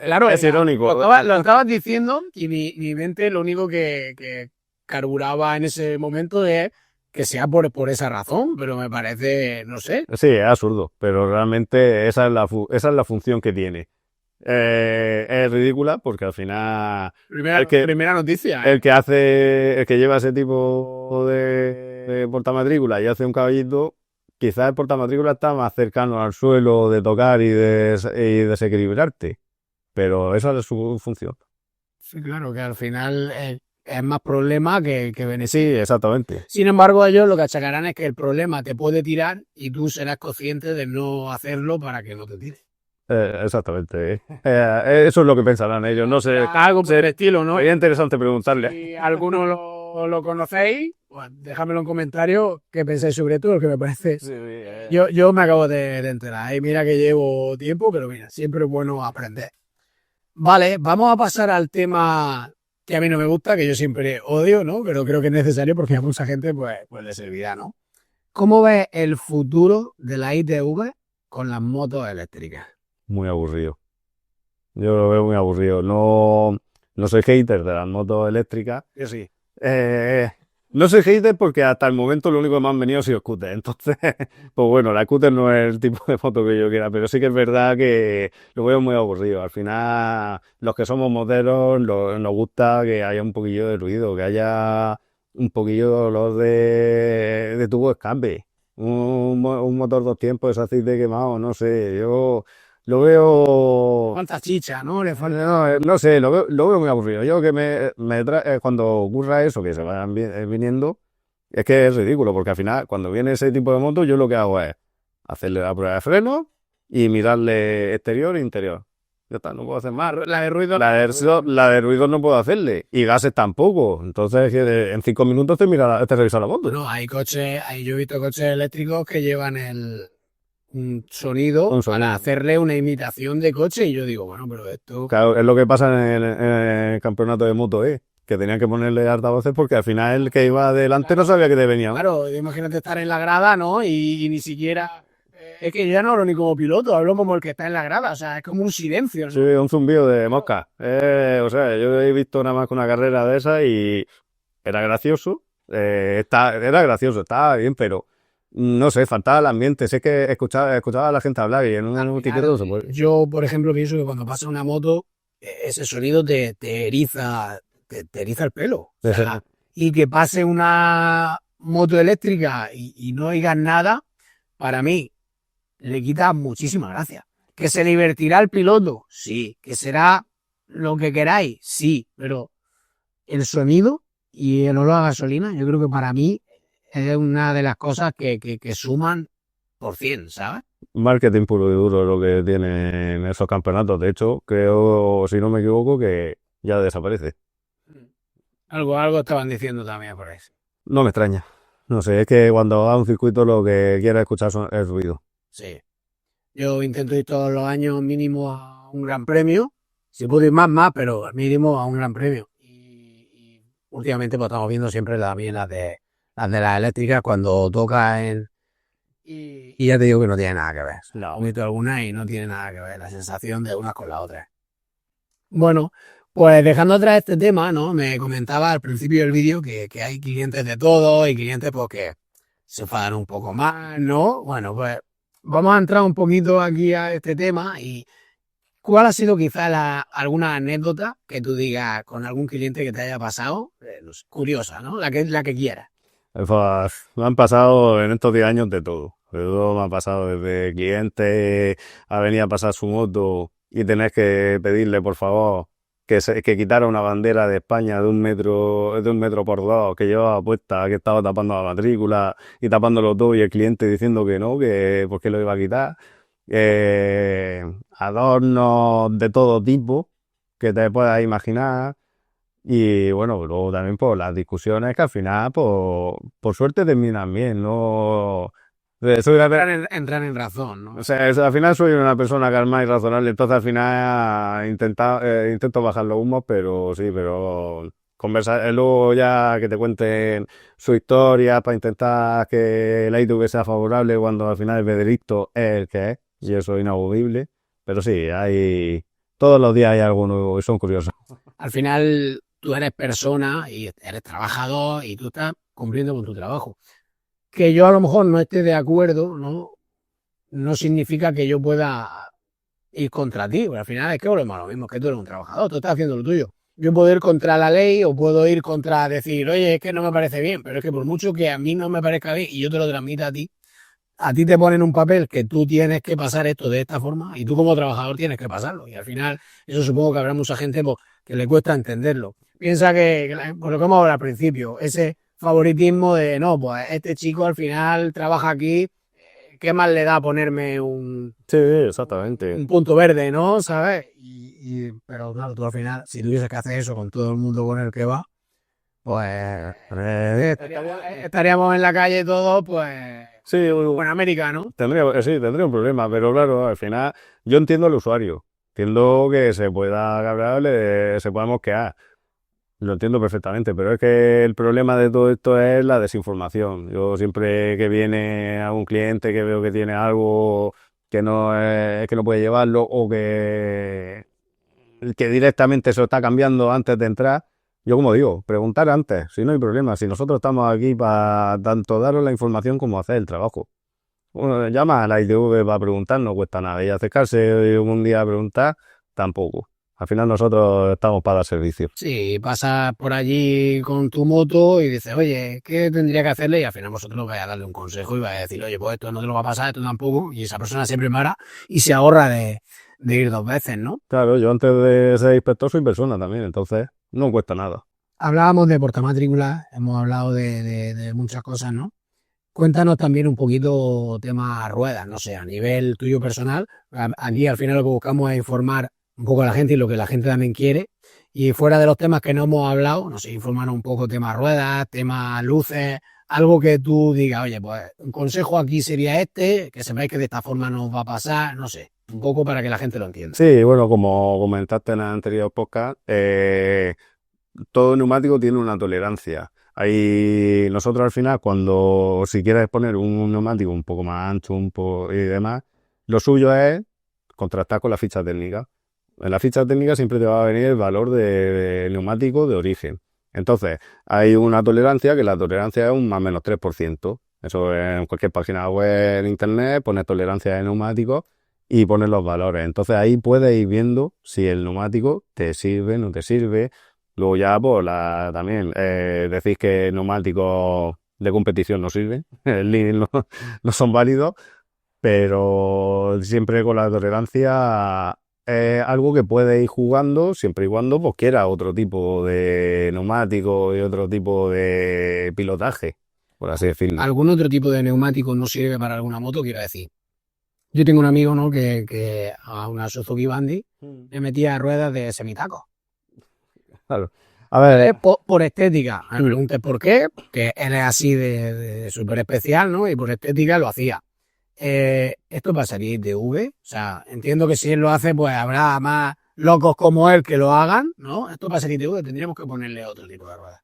Claro, es irónico. Lo estabas diciendo y mi mente lo único que carburaba en ese momento es que sea por esa razón, pero me parece, no sé. Sí, es absurdo, pero realmente esa es la función que tiene. Es ridícula porque al final Primera noticia. el que lleva ese tipo de portamatrícula y hace un caballito, quizás el portamatrícula está más cercano al suelo de tocar y desequilibrarte, pero esa es su función. Sí, claro, que al final es más problema que Sí, beneficio. exactamente. Sin embargo, ellos lo que achacarán es que el problema te puede tirar y tú serás consciente de no hacerlo para que no te tire. Exactamente. Eso es lo que pensarán ellos. No sé. Algo por el estilo, ¿no? Sería interesante preguntarle. Si alguno lo conocéis, pues dejadmelo en comentarios qué pensáis sobre todo, que me parece. Yo me acabo de enterar. Y mira que llevo tiempo, pero mira, siempre es bueno aprender. Vale, vamos a pasar al tema que a mí no me gusta, que yo siempre odio, ¿no? Pero creo que es necesario porque a mucha gente pues le servirá, ¿no? ¿Cómo ves el futuro de la ITV con las motos eléctricas? Muy aburrido. Yo lo veo muy aburrido. No, no soy hater de las motos eléctricas. Yo sí. Eh, no soy hater porque hasta el momento lo único que me han venido ha sido scooter. Entonces, pues bueno, la scooter no es el tipo de moto que yo quiera, pero sí que es verdad que lo veo muy aburrido. Al final, los que somos moteros nos gusta que haya un poquillo de ruido, que haya un poquillo de olor de tubo de escape. Un motor dos tiempos, ese aceite quemado, no sé, yo lo veo. Falta chicha, ¿no? Le falta... No, no sé, lo veo muy aburrido. Yo que cuando ocurra eso, que se vayan viniendo, es que es ridículo, porque al final, cuando viene ese tipo de moto, yo lo que hago es hacerle la prueba de freno y mirarle exterior e interior. Ya está, no puedo hacer más. La de ruido. La de ruido no puedo hacerle, y gases tampoco. Entonces, en 5 minutos te revisa la moto. Bueno, hay coches, yo he visto coches eléctricos que llevan un sonido Un sonido. para hacerle una imitación de coche y yo digo, bueno, pero esto... Claro, es lo que pasa en el campeonato de moto, que tenían que ponerle altavoces porque al final el que iba adelante no sabía que te venía. Claro, imagínate estar en la grada, ¿no? Y ni siquiera... Es que yo ya no hablo ni como piloto, hablo como el que está en la grada, o sea, es como un silencio, ¿no? Sí, un zumbido de mosca. O sea, yo he visto nada más que una carrera de esa y era gracioso. Era gracioso, estaba bien, pero no sé, faltaba el ambiente. Sé que escuchaba a la gente hablar y en un tiquete no se puede. Yo, por ejemplo, pienso que cuando pasa una moto, ese sonido te eriza, te eriza el pelo. O sea, y que pase una moto eléctrica y no oigas nada, para mí, le quita muchísima gracia. ¿Que se divertirá el piloto? Sí. ¿Que será lo que queráis? Sí. Pero el sonido y el olor a gasolina, yo creo que para mí es una de las cosas que suman por 100, ¿sabes? Marketing puro y duro lo que tienen esos campeonatos. De hecho, creo, si no me equivoco, que ya desaparece. Algo estaban diciendo también por ahí. No me extraña. No sé, es que cuando va a un circuito lo que quiere escuchar es ruido. Sí. Yo intento ir todos los años mínimo a un gran premio. Si puedo ir más, pero mínimo a un gran premio. Y últimamente pues estamos viendo siempre también las eléctricas cuando toca en... Y ya te digo que no tiene nada que ver. No. He visto algunas y no tiene nada que ver la sensación de unas con la otra. Bueno, pues dejando atrás este tema, ¿no? Me comentaba al principio del vídeo que hay clientes de todo y clientes pues que se enfadan un poco más, ¿no? Bueno, pues vamos a entrar un poquito aquí a este tema y ¿cuál ha sido quizá alguna anécdota que tú digas con algún cliente que te haya pasado? No sé, curiosa, ¿no? La que quieras. Pues, me han pasado en estos 10 años de todo. De todo me ha pasado desde cliente a venir a pasar su moto y tener que pedirle, por favor, que quitara una bandera de España de un metro por dos que llevaba puesta, que estaba tapando la matrícula y tapándolo todo, y el cliente diciendo que no, que por qué lo iba a quitar. Adornos de todo tipo que te puedas imaginar. Y bueno, luego también por las discusiones que al final, por suerte terminan bien, ¿no? Soy Entrar en razón, ¿no? o sea, al final soy una persona calma y razonable, entonces al final intento bajar los humos, pero sí, pero conversar, luego ya que te cuenten su historia para intentar que la ITV sea favorable cuando al final el veredicto es el que es, y eso es inamovible, pero sí, todos los días hay algo nuevo y son curiosos. Al final tú eres persona y eres trabajador y tú estás cumpliendo con tu trabajo. Que yo a lo mejor no esté de acuerdo, no significa que yo pueda ir contra ti, porque al final es que volvemos a lo mismo, que tú eres un trabajador, tú estás haciendo lo tuyo. Yo puedo ir contra la ley o puedo ir contra decir, oye, es que no me parece bien, pero es que por mucho que a mí no me parezca bien y yo te lo transmita a ti te ponen un papel que tú tienes que pasar esto de esta forma y tú como trabajador tienes que pasarlo. Y al final, eso supongo que habrá mucha gente pues, que le cuesta entenderlo. Piensa por lo que hemos hablado al principio, ese favoritismo de, no, pues este chico al final trabaja aquí, ¿qué más le da ponerme Sí, exactamente. un punto verde, ¿no? ¿Sabes? Pero claro, tú al final, si tuvieses que hacer eso con todo el mundo con el que va, pues estaríamos en la calle todos, pues, Sí, en América, ¿no? tendría un problema, pero claro, al final yo entiendo al usuario, entiendo que se pueda cabrear, se pueda mosquear, lo entiendo perfectamente, pero es que el problema de todo esto es la desinformación. Yo siempre que viene a un cliente que veo que tiene algo que no puede llevarlo, que directamente se lo está cambiando antes de entrar. Yo como digo, preguntar antes, si no hay problema, si nosotros estamos aquí para tanto daros la información como hacer el trabajo. Bueno, llama a la ITV para preguntar, no cuesta nada, y acercarse un día a preguntar, tampoco. Al final nosotros estamos para dar servicio. Sí, pasas por allí con tu moto y dices, oye, ¿qué tendría que hacerle? Y al final vosotros vais a darle un consejo y vais a decir, oye, pues esto no te lo va a pasar, esto tampoco. Y esa persona se prepara y se ahorra de ir 2 veces, ¿no? Claro, yo antes de ser inspector soy persona también, entonces no cuesta nada. Hablábamos de portamatrícula, hemos hablado de muchas cosas, ¿no? Cuéntanos también un poquito tema ruedas, no sé, a nivel tuyo personal. Aquí al final lo que buscamos es informar un poco a la gente y lo que la gente también quiere. Y fuera de los temas que no hemos hablado, no sé, informar un poco tema ruedas, tema luces, algo que tú digas, oye, pues un consejo aquí sería este, que sepáis que de esta forma nos va a pasar, no sé, un poco para que la gente lo entienda. Sí, bueno, como comentaste en el anterior podcast, todo neumático tiene una tolerancia. Ahí nosotros al final, cuando si quieres poner un neumático un poco más ancho y demás, lo suyo es contrastar con la ficha técnica. En la ficha técnica siempre te va a venir el valor de neumático de origen. Entonces, hay una tolerancia que la tolerancia es un más o menos 3%. Eso en cualquier página web en internet, pones tolerancia de neumáticos y pones los valores. Entonces ahí puedes ir viendo si el neumático te sirve, no te sirve. Luego ya pues también decís que neumáticos de competición no sirven, el link no son válidos, pero siempre con la tolerancia es algo que puedes ir jugando siempre y cuando pues quiera otro tipo de neumático y otro tipo de pilotaje, por así decirlo. ¿Algún otro tipo de neumático no sirve para alguna moto? Quiero decir, yo tengo un amigo, ¿no? Que a una Suzuki Bandy le metía ruedas de semitaco. Claro. A ver, Por estética. Me pregunté por qué, que él es así de súper especial, ¿no? Y por estética lo hacía. ¿Esto pasaría ITV? O sea, entiendo que si él lo hace, pues habrá más locos como él que lo hagan, ¿no? Esto pasaría ITV, tendríamos que ponerle otro tipo de ruedas.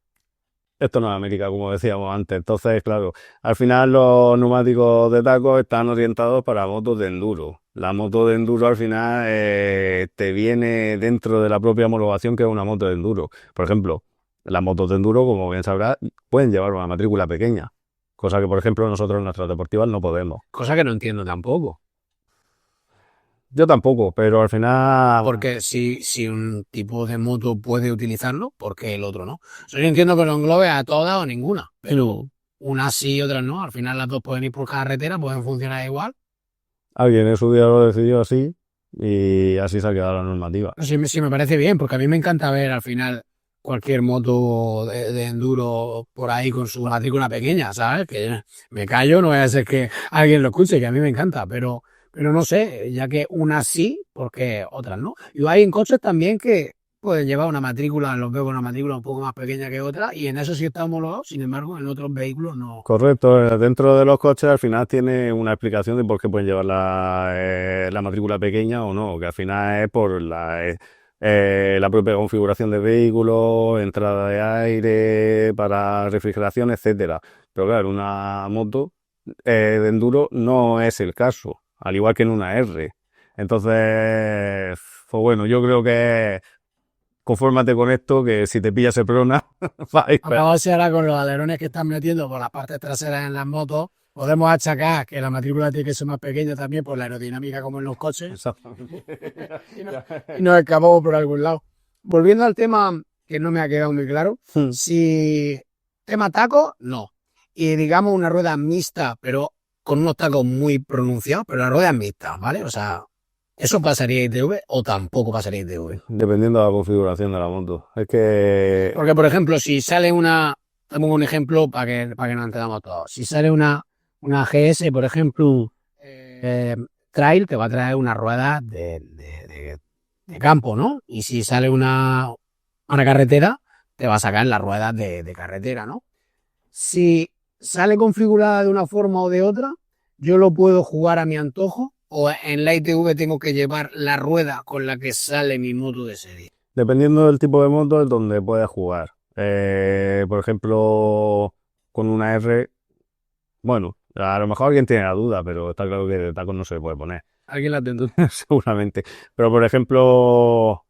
esto no es América, como decíamos antes. Entonces, claro, al final los neumáticos de taco están orientados para motos de enduro. La moto de enduro al final te viene dentro de la propia homologación que es una moto de enduro. Por ejemplo, las motos de enduro, como bien sabrás, pueden llevar una matrícula pequeña, cosa que, por ejemplo, nosotros en nuestras deportivas no podemos. Cosa que no entiendo tampoco. Yo tampoco, pero al final, Porque si un tipo de moto puede utilizarlo, ¿por qué el otro no? O sea, yo entiendo que lo englobe a todas o ninguna, pero unas sí y otras no. Al final las dos pueden ir por carretera, pueden funcionar igual. alguien en su día lo decidió así y así se ha quedado la normativa. Sí, me parece bien, porque a mí me encanta ver al final cualquier moto de enduro por ahí con su matrícula pequeña, ¿sabes? Que me callo, no voy a ser que alguien lo escuche, que a mí me encanta, pero no sé, ya que unas sí, porque otras no. Y hay en coches también que pueden llevar una matrícula, los veo con una matrícula un poco más pequeña que otra, y en eso sí está homologado, sin embargo, en otros vehículos no. Correcto, dentro de los coches al final tiene una explicación de por qué pueden llevar la matrícula pequeña o no, que al final es por la propia configuración del vehículo, entrada de aire, para refrigeración, etcétera. Pero claro, una moto de enduro no es el caso, al igual que en una R. Entonces, pues bueno, yo creo que confórmate con esto, que si te pillas el prona, va a ir peor. Acabarse ahora con los alerones que están metiendo por las partes traseras en las motos. Podemos achacar que la matrícula tiene que ser más pequeña también por la aerodinámica como en los coches. Exactamente. Y nos escapamos por algún lado. Volviendo al tema que no me ha quedado muy claro, si tema taco, no. Y digamos una rueda mixta, pero con unos tacos muy pronunciados, pero la rueda es mixta, ¿vale? O sea, ¿eso pasaría ITV o tampoco pasaría ITV? Dependiendo de la configuración de la moto. Es que, Porque, por ejemplo, si sale una, damos un ejemplo para que nos entendamos todos. Si sale una GS, por ejemplo, trail, te va a traer una rueda de campo, ¿no? Y si sale una carretera, te va a sacar las ruedas de carretera, ¿no? Si sale configurada de una forma o de otra, yo lo puedo jugar a mi antojo o en la ITV tengo que llevar la rueda con la que sale mi moto de serie. dependiendo del tipo de moto es donde puedes jugar. Por ejemplo, con una R, bueno, a lo mejor alguien tiene la duda, pero está claro que de tacos no se puede poner. Alguien la tendrá. seguramente. Pero por ejemplo,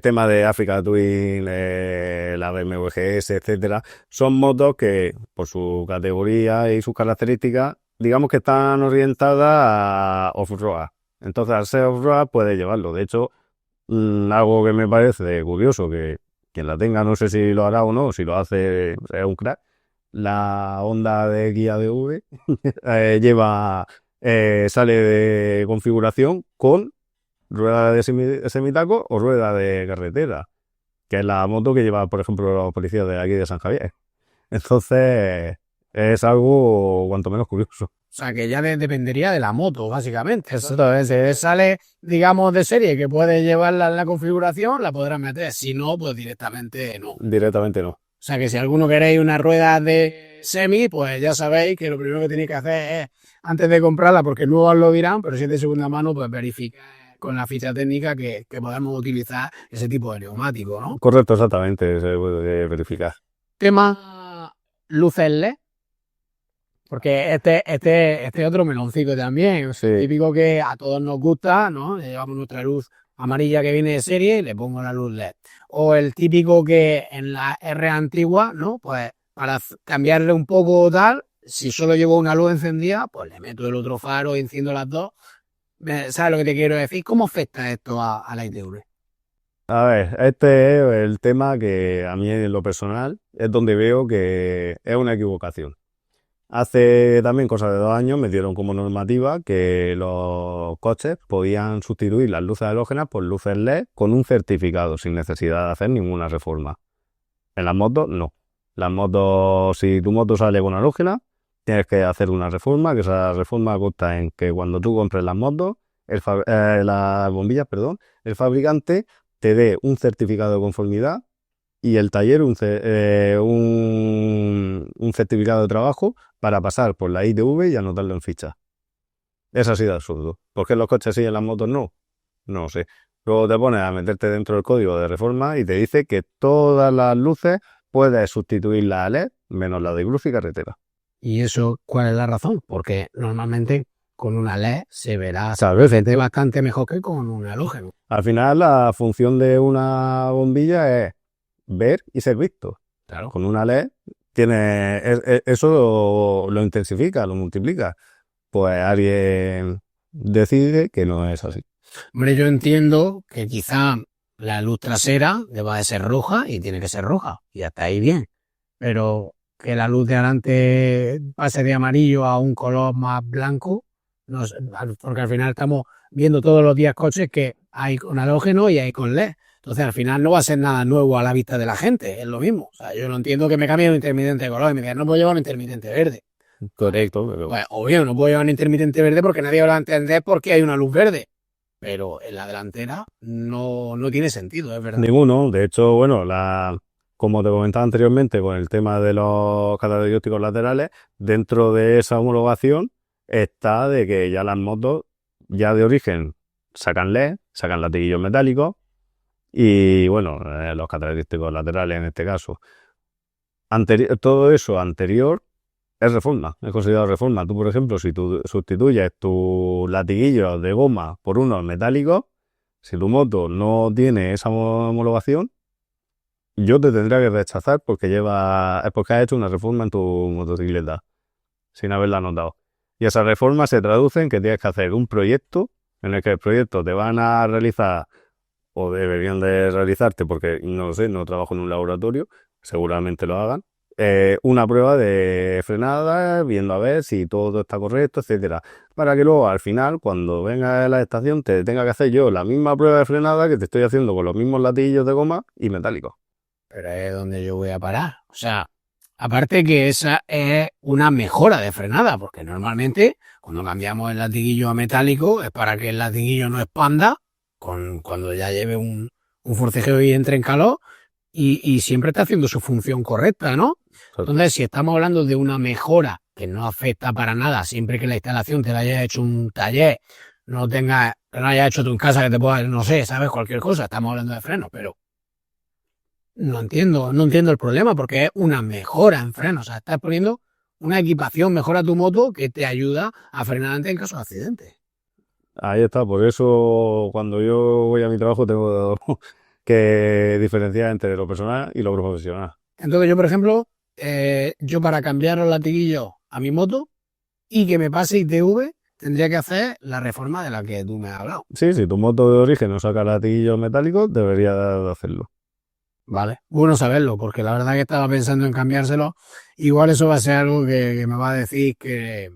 tema de Africa Twin, la BMW GS, etcétera, son motos que por su categoría y sus características, digamos que están orientadas a off-road. Entonces, al ser off-road puede llevarlo. De hecho, algo que me parece curioso, que quien la tenga, no sé si lo hará o no, si lo hace es un crack. La Honda de Guía DV lleva, sale de configuración con rueda de semitaco o rueda de carretera, que es la moto que lleva, por ejemplo, los policías de aquí de San Javier. Entonces, es algo cuanto menos curioso. O sea, que ya dependería de la moto, básicamente. Exactamente. Si sale, digamos, de serie que puede llevarla en la configuración, la podrás meter. Si no, pues directamente no. Directamente no. O sea, que si alguno queréis una rueda de semi, pues ya sabéis que lo primero que tenéis que hacer es, antes de comprarla, porque luego os lo dirán, pero si es de segunda mano, pues verificar con la ficha técnica que podemos utilizar ese tipo de neumático, ¿no? Correcto, exactamente, se puede verificar. Tema luces LED. Porque este otro meloncito también, Sí. típico que a todos nos gusta, ¿no? Llevamos nuestra luz amarilla que viene de serie y le pongo la luz LED. O el típico que en la R antigua, ¿no? Pues para cambiarle un poco tal, si solo llevo una luz encendida, pues le meto el otro faro y enciendo las dos. ¿Sabes lo que te quiero decir? ¿Cómo afecta esto a la ITV? A ver, este es el tema que a mí en lo personal es donde veo que es una equivocación. Hace también cosa de 2 años me dieron como normativa que los coches podían sustituir las luces halógenas por luces LED con un certificado sin necesidad de hacer ninguna reforma. En las motos no. Las motos, si tu moto sale con halógena, tienes que hacer una reforma, que esa reforma consta en que cuando tú compres las motos, las bombillas, perdón, el fabricante te dé un certificado de conformidad y el taller un certificado de trabajo para pasar por la ITV y anotarlo en ficha. Es así de absurdo. ¿Por qué en los coches sí y en las motos no? No sé. Luego te pones a meterte dentro del código de reforma y te dice que todas las luces puedes sustituirlas a LED menos la de cruz y carretera. ¿Y eso cuál es la razón? Porque normalmente con una LED se verá bastante mejor que con un halógeno. Al final la función de una bombilla es ver y ser visto. Claro. Con una LED eso lo intensifica, lo multiplica. Pues alguien decide que no es así. Hombre, yo entiendo que quizá la luz trasera deba de ser roja y tiene que ser roja. Y hasta ahí bien. Pero que la luz de adelante pase de amarillo a un color más blanco, no sé, porque al final estamos viendo todos los días coches que hay con halógeno y hay con LED. Entonces al final no va a ser nada nuevo a la vista de la gente, es lo mismo. O sea, yo no entiendo que me cambie un intermitente de color y me digan, no puedo llevar un intermitente verde. Correcto. Pero... Pues, obvio, no puedo llevar un intermitente verde porque nadie va a entender por qué hay una luz verde. Pero en la delantera no tiene sentido, es verdad. Ninguno. De hecho, bueno, como te comentaba anteriormente con el tema de los catadiópticos laterales, dentro de esa homologación está de que ya las motos ya de origen sacan LED, sacan latiguillos metálicos y bueno, los catadiópticos laterales en este caso. Todo eso anterior es reforma, es considerado reforma. Tú, por ejemplo, si tú sustituyes tus latiguillos de goma por unos metálicos, si tu moto no tiene esa homologación, yo te tendría que rechazar porque has hecho una reforma en tu motocicleta sin haberla anotado. Y esa reforma se traduce en que tienes que hacer un proyecto en el que el proyecto te van a realizar o deberían de realizarte, porque no lo sé, no trabajo en un laboratorio, seguramente lo hagan, una prueba de frenada, viendo a ver si todo está correcto, etcétera, para que luego al final, cuando venga a la estación, te tenga que hacer yo la misma prueba de frenada que te estoy haciendo con los mismos latillos de goma y metálicos. Pero es donde yo voy a parar. O sea, aparte que esa es una mejora de frenada, porque normalmente cuando cambiamos el latiguillo a metálico es para que el latiguillo no expanda cuando ya lleve un forcejeo y entre en calor y siempre está haciendo su función correcta, ¿no? Entonces, si estamos hablando de una mejora que no afecta para nada, siempre que la instalación te la haya hecho un taller, que no haya hecho tú en casa que te pueda, no sé, sabes, cualquier cosa, estamos hablando de freno, pero no entiendo el problema porque es una mejora en freno, o sea, estás poniendo una equipación mejor a tu moto que te ayuda a frenar antes en caso de accidente. Ahí está, por eso cuando yo voy a mi trabajo tengo que diferenciar entre lo personal y lo profesional. Entonces yo, por ejemplo, yo para cambiar los latiguillos a mi moto y que me pase ITV, tendría que hacer la reforma de la que tú me has hablado. Sí, si tu moto de origen no saca latillos metálicos, debería de hacerlo. Vale, bueno saberlo, porque la verdad que estaba pensando en cambiárselo. Igual eso va a ser algo que me va a decir que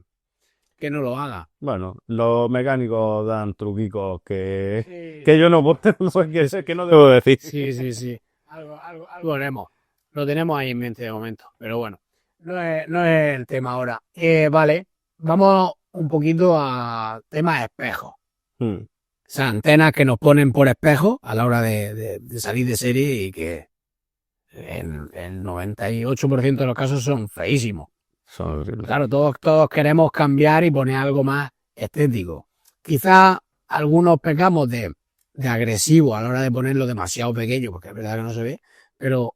no lo haga. Bueno, los mecánicos dan truquicos Sí, que yo no puedo, que no debo decir. sí. Algo haremos. Lo tenemos ahí en mente de momento. Pero bueno, no es el tema ahora. Vale, vamos un poquito a temas espejos. Hmm. Esas antenas que nos ponen por espejo a la hora de salir de serie y que en el 98% de los casos son feísimos. Son horribles. Claro, todos queremos cambiar y poner algo más estético. Quizás algunos pecamos de agresivo a la hora de ponerlo demasiado pequeño, porque es verdad que no se ve, pero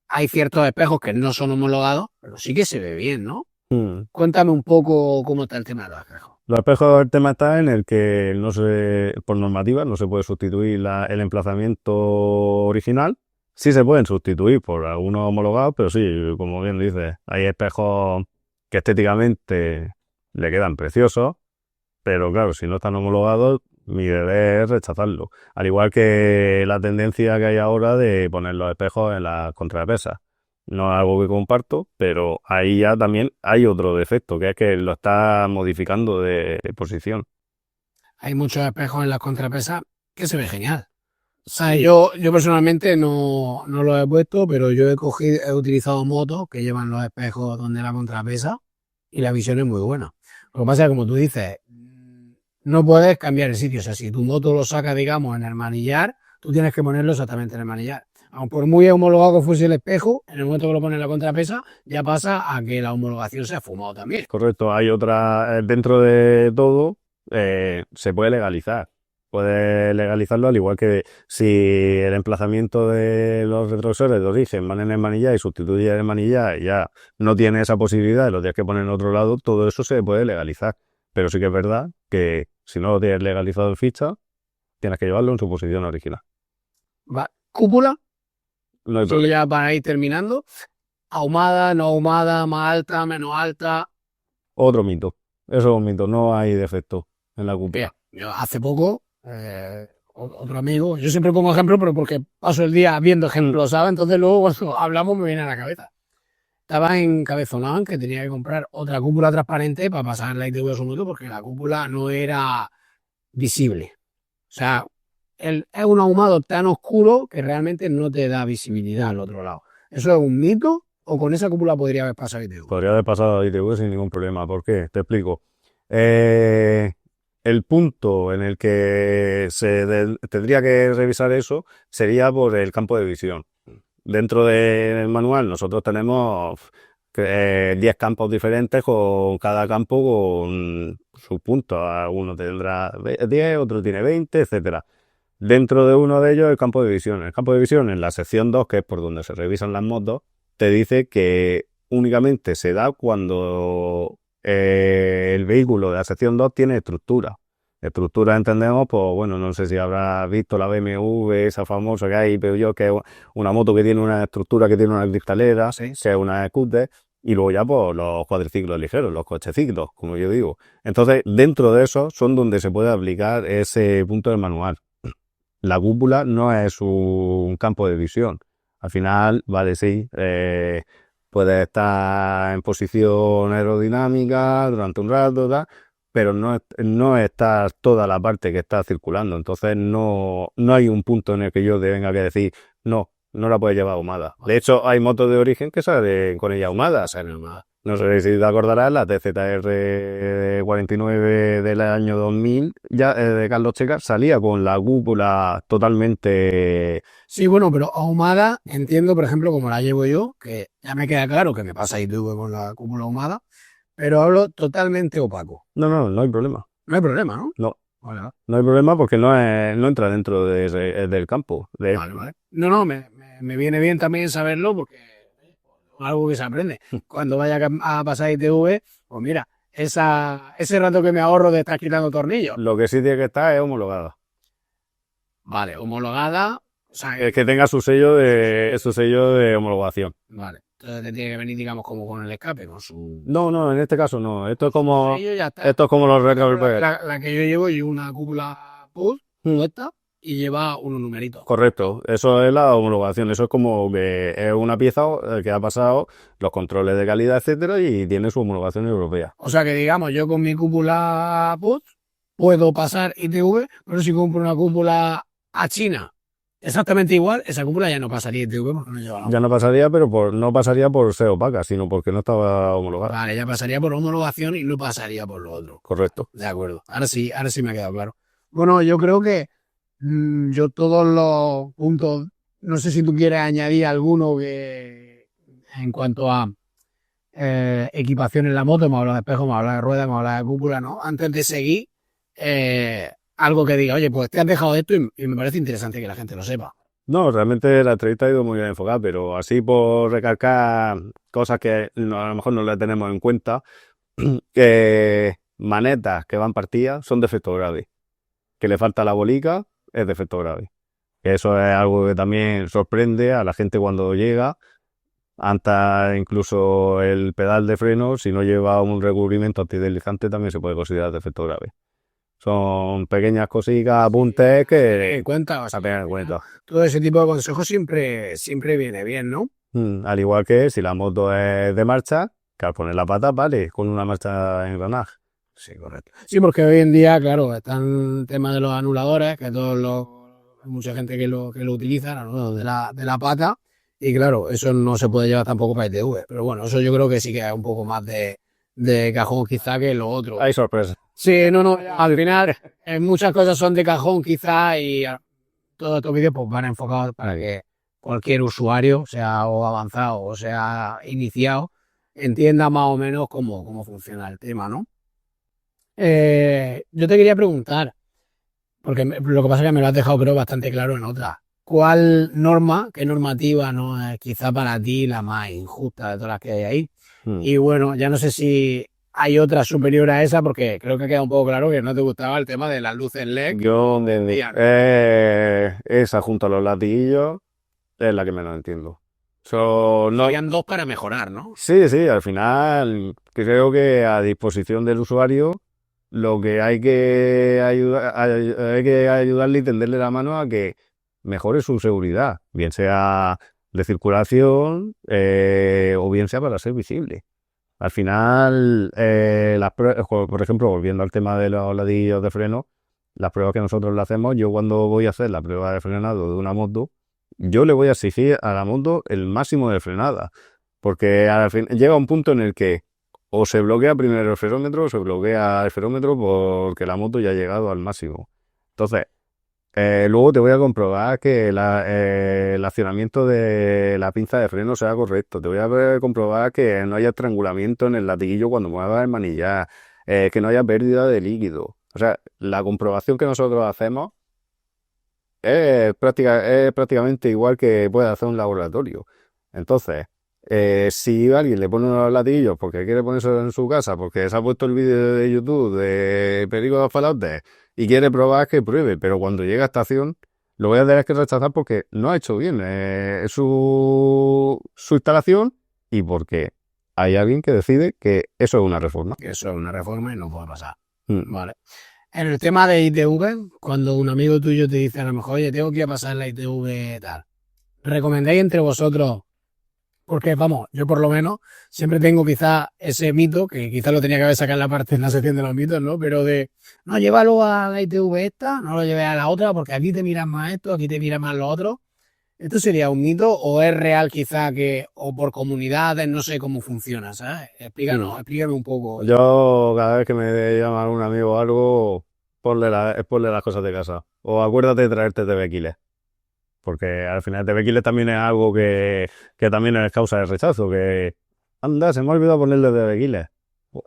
hay ciertos espejos que no son homologados, pero sí que se ve bien, ¿no? Hmm. Cuéntame un poco cómo está el tema de los espejos. Los espejos, el tema está en el que por normativa, no se puede sustituir el emplazamiento original. Sí se pueden sustituir por algunos homologados, pero sí, como bien dices, hay espejos que estéticamente le quedan preciosos, pero claro, si no están homologados, mi deber es rechazarlo. Al igual que la tendencia que hay ahora de poner los espejos en las contrapesas. No es algo que comparto, pero ahí ya también hay otro defecto, que es que lo está modificando de posición. Hay muchos espejos en las contrapesas que se ve genial. O sea, Sí. yo personalmente no los he puesto, pero yo he utilizado motos que llevan los espejos donde la contrapesa y la visión es muy buena. Lo que pasa es que, como tú dices, no puedes cambiar el sitio. O sea, si tu moto lo saca, digamos, en el manillar, tú tienes que ponerlo exactamente en el manillar. Aun por muy homologado que fuese el espejo, en el momento que lo pones en la contrapesa, ya pasa a que la homologación se ha fumado también. Correcto, hay otra, dentro de todo, se puede legalizar. Puedes legalizarlo al igual que si el emplazamiento de los retrovisores de origen van en el manillar y sustituye el manillar y ya no tiene esa posibilidad y lo tienes que poner en otro lado, todo eso se puede legalizar. Pero sí que es verdad que si no lo tienes legalizado en ficha, tienes que llevarlo en su posición original. Va. Cúpula, No hay solo problema. ya para ir terminando. Ahumada, no ahumada, más alta, menos alta. Otro mito. Eso es un mito, no hay defecto en la Bien, cúpula. yo hace poco, otro amigo, yo siempre pongo ejemplos, pero porque paso el día viendo ejemplos, ¿sabes? Entonces luego cuando hablamos me viene a la cabeza. Estaba encabezonado en que tenía que comprar otra cúpula transparente para pasar la ITV a su moto porque la cúpula no era visible. O sea, es un ahumado tan oscuro que realmente no te da visibilidad al otro lado. ¿Eso es un mito o con esa cúpula podría haber pasado ITV? Podría haber pasado a ITV sin ningún problema. ¿Por qué? Te explico. Eh, el punto en el que tendría que revisar eso sería por el campo de visión. Dentro del manual nosotros tenemos 10 campos diferentes, con cada campo con sus puntos. Uno tendrá 10, otro tiene 20, etcétera. Dentro de uno de ellos el campo de visión. El campo de visión en la sección 2, que es por donde se revisan las motos, te dice que únicamente se da cuando el vehículo de la sección 2 tiene estructura. Estructura entendemos, pues bueno, no sé si habrás visto la BMW, esa famosa que hay, pero yo que es una moto que tiene una estructura, que tiene una cristalera, Sí. que es una scooter, y luego ya pues los cuadriciclos ligeros, los cocheciclos, como yo digo. Entonces, dentro de eso son donde se puede aplicar ese punto del manual. La cúpula no es un campo de visión. Al final, vale, sí, puede estar en posición aerodinámica durante un rato, tal, pero no está toda la parte que está circulando. Entonces, no hay un punto en el que yo tenga que decir, no la puedes llevar ahumada. De hecho, hay motos de origen que salen con ella ahumadas. No sé si te acordarás, la TZR 49 del año 2000, ya de Carlos Checa, salía con la cúpula totalmente. Sí, bueno, pero ahumada, entiendo, por ejemplo, como la llevo yo, que ya me queda claro que me pasa ITV con la cúpula ahumada, pero hablo totalmente opaco. No hay problema. No hay problema, ¿no? No, Vale, no hay problema porque no entra dentro del campo. vale. No, me viene bien también saberlo porque es algo que se aprende. Cuando vaya a pasar ITV, pues mira, ese rato que me ahorro de estar quitando tornillos. Lo que sí tiene que estar es homologada. Vale, homologada. O sea, Es que tenga su sello de homologación. vale. Entonces te tiene que venir, digamos, como con el escape, con su No, en este caso no. Esto es como, sello y ya está. esto es como los Record La que yo llevo y una cúpula PUD, puesta, y lleva unos numeritos. Correcto, eso es la homologación. Eso es como que es una pieza que ha pasado los controles de calidad, etcétera, y tiene su homologación europea. O sea que, digamos, yo con mi cúpula PUD puedo pasar ITV, pero si compro una cúpula a China exactamente igual, esa cúpula ya no pasaría ITV porque no lleva la Ya no pasaría, pero no pasaría por ser opaca, sino porque no estaba homologada. Vale, ya pasaría por homologación y no pasaría por lo otro. Correcto. De acuerdo. Ahora sí me ha quedado claro. Bueno, yo creo que yo todos los puntos, no sé si tú quieres añadir alguno que en cuanto a equipación en la moto, hemos hablado de espejo, hemos hablado de ruedas, hemos hablado de cúpula, ¿no? Antes de seguir, algo que diga, oye, pues te has dejado esto y me parece interesante que la gente lo sepa. No, realmente la entrevista ha ido muy bien enfocada, pero así por recalcar cosas que a lo mejor no le tenemos en cuenta, que manetas que van partidas son de efecto grave. Que le falta la bolica es de efecto grave. Que eso es algo que también sorprende a la gente cuando llega. Hasta incluso el pedal de freno, si no lleva un recubrimiento antideslizante, también se puede considerar de efecto grave. Son pequeñas cositas, apuntes que En cuenta, o sea, a tener en cuenta. todo ese tipo de consejos siempre viene bien, ¿no? Al igual que si la moto es de marcha, que al poner la pata vale con una marcha en engranaje. Sí, correcto. Sí, porque hoy en día, claro, están el tema de los anuladores, que hay mucha gente que lo utiliza, ¿no? De la pata, y claro, eso no se puede llevar tampoco para ITV. Pero bueno, eso yo creo que sí que es un poco más de cajón quizá que lo otro. Hay sorpresa. Sí, no, al final muchas cosas son de cajón quizá y todos estos vídeos pues van enfocados para que cualquier usuario, sea o avanzado o sea iniciado, entienda más o menos cómo funciona el tema, ¿no? Yo te quería preguntar, porque lo que pasa es que me lo has dejado creo bastante claro en otra. ¿Qué normativa no es quizá para ti la más injusta de todas las que hay ahí? Y bueno, ya no sé si hay otra superior a esa, porque creo que queda un poco claro que no te gustaba el tema de las luces LED. Yo esa junto a los latiguillos es la que menos entiendo. No, Habían dos para mejorar, ¿no? sí, al final creo que a disposición del usuario lo que hay que ayudarle y tenderle la mano a que mejore su seguridad, bien sea de circulación o bien sea para ser visible. Al final, por ejemplo, volviendo al tema de los ladrillos de freno, las pruebas que nosotros le hacemos, yo cuando voy a hacer la prueba de frenado de una moto, yo le voy a exigir a la moto el máximo de frenada, porque al fin llega un punto en el que o se bloquea primero el ferómetro o se bloquea el ferómetro porque la moto ya ha llegado al máximo. Entonces, luego te voy a comprobar que el accionamiento de la pinza de freno sea correcto. Te voy a comprobar que no haya estrangulamiento en el latiguillo cuando muevas el manillar, que no haya pérdida de líquido. O sea, la comprobación que nosotros hacemos es prácticamente igual que puede hacer un laboratorio. Entonces, si alguien le pone unos latiguillos porque quiere ponerse en su casa, porque se ha puesto el vídeo de YouTube de Perico de Afalaute y quiere probar, que pruebe, pero cuando llegue a estación lo voy a tener que rechazar porque no ha hecho bien su instalación y porque hay alguien que decide que eso es una reforma. Que eso es una reforma y no puede pasar. Mm. Vale. En el tema de ITV, cuando un amigo tuyo te dice a lo mejor, oye, tengo que ir a pasar la ITV tal, ¿recomendáis entre vosotros? Porque, vamos, yo por lo menos siempre tengo quizá ese mito, que quizás lo tenía que haber sacado en la parte en la sección de los mitos, ¿no? Pero no, llévalo a la ITV esta, no lo lleves a la otra, porque aquí te miran más esto, aquí te miran más lo otro. ¿Esto sería un mito o es real quizá o por comunidades, no sé cómo funciona, ¿sabes? Explícame un poco. Yo cada vez que me llama un amigo o algo, ponle las cosas de casa. O acuérdate de traerte TV-Killer. Porque al final TV-Killer también es algo que también es causa de rechazo. Que anda, se me ha olvidado ponerle TV-Killer. Pues,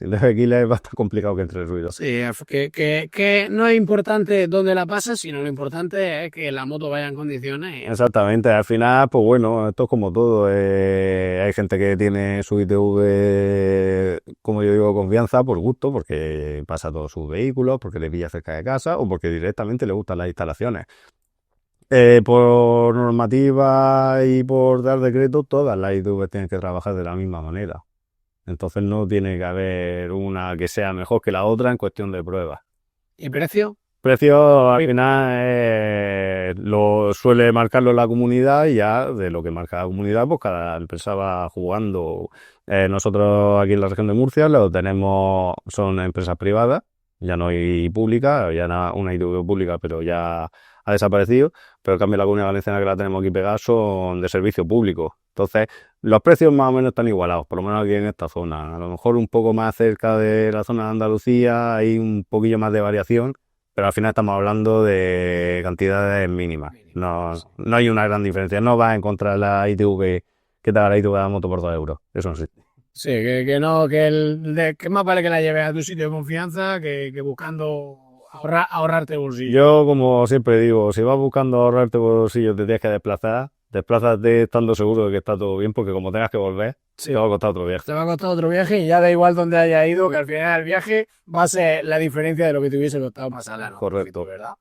Sin decibelios es bastante complicado que entre ruido. Sí, que no es importante dónde la pasas, sino lo importante es que la moto vaya en condiciones. Exactamente, al final, pues bueno, esto es como todo. Hay gente que tiene su ITV, como yo digo, confianza por gusto, porque pasa todos sus vehículos, porque le pilla cerca de casa o porque directamente le gustan las instalaciones. Por normativa y por dar decreto, todas las ITV tienen que trabajar de la misma manera. Entonces no tiene que haber una que sea mejor que la otra en cuestión de pruebas. ¿Y precio? Precio al final lo suele marcarlo la comunidad y ya de lo que marca la comunidad, pues cada empresa va jugando. Nosotros aquí en la región de Murcia lo tenemos, son empresas privadas, ya no hay públicas, ya una ITV pública, pero ya ha desaparecido. Pero en cambio la Comunidad Valenciana que la tenemos aquí pegada son de servicio público. Entonces, los precios más o menos están igualados, por lo menos aquí en esta zona. A lo mejor un poco más cerca de la zona de Andalucía hay un poquillo más de variación, pero al final estamos hablando de cantidades mínimas. No hay una gran diferencia. No vas a encontrar la ITV que te haga la ITV de la moto por 2 euros. Eso no existe. Sí, que no, que más vale que la lleves a tu sitio de confianza que buscando ahorrarte bolsillo. Yo, como siempre digo, si vas buscando ahorrarte bolsillo, te tienes que desplazar. Desplázate estando seguro de que está todo bien, porque como tengas que volver, te va a costar otro viaje. Te va a costar otro viaje y ya da igual dónde haya ido, que al final el viaje va a ser la diferencia de lo que te hubiese costado pasarla, ¿no? Correcto. ¿Verdad?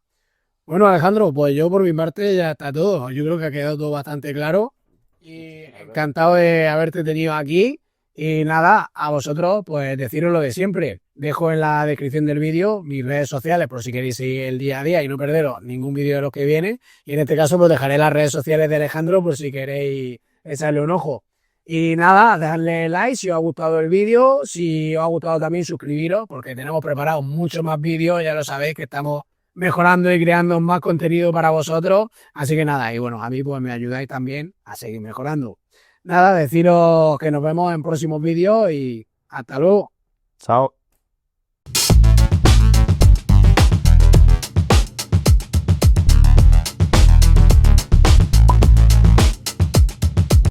Bueno, Alejandro, pues yo por mi parte ya está todo. Yo creo que ha quedado todo bastante claro y encantado de haberte tenido aquí. Y nada, a vosotros, pues deciros lo de siempre. Dejo en la descripción del vídeo mis redes sociales por si queréis seguir el día a día y no perderos ningún vídeo de los que viene. Y en este caso, pues dejaré las redes sociales de Alejandro por si queréis echarle un ojo. Y nada, dejadle like si os ha gustado el vídeo. Si os ha gustado también suscribiros, porque tenemos preparados muchos más vídeos. Ya lo sabéis que estamos mejorando y creando más contenido para vosotros. Así que nada, y bueno, a mí pues me ayudáis también a seguir mejorando. Nada, deciros que nos vemos en próximos vídeos y hasta luego. Chao.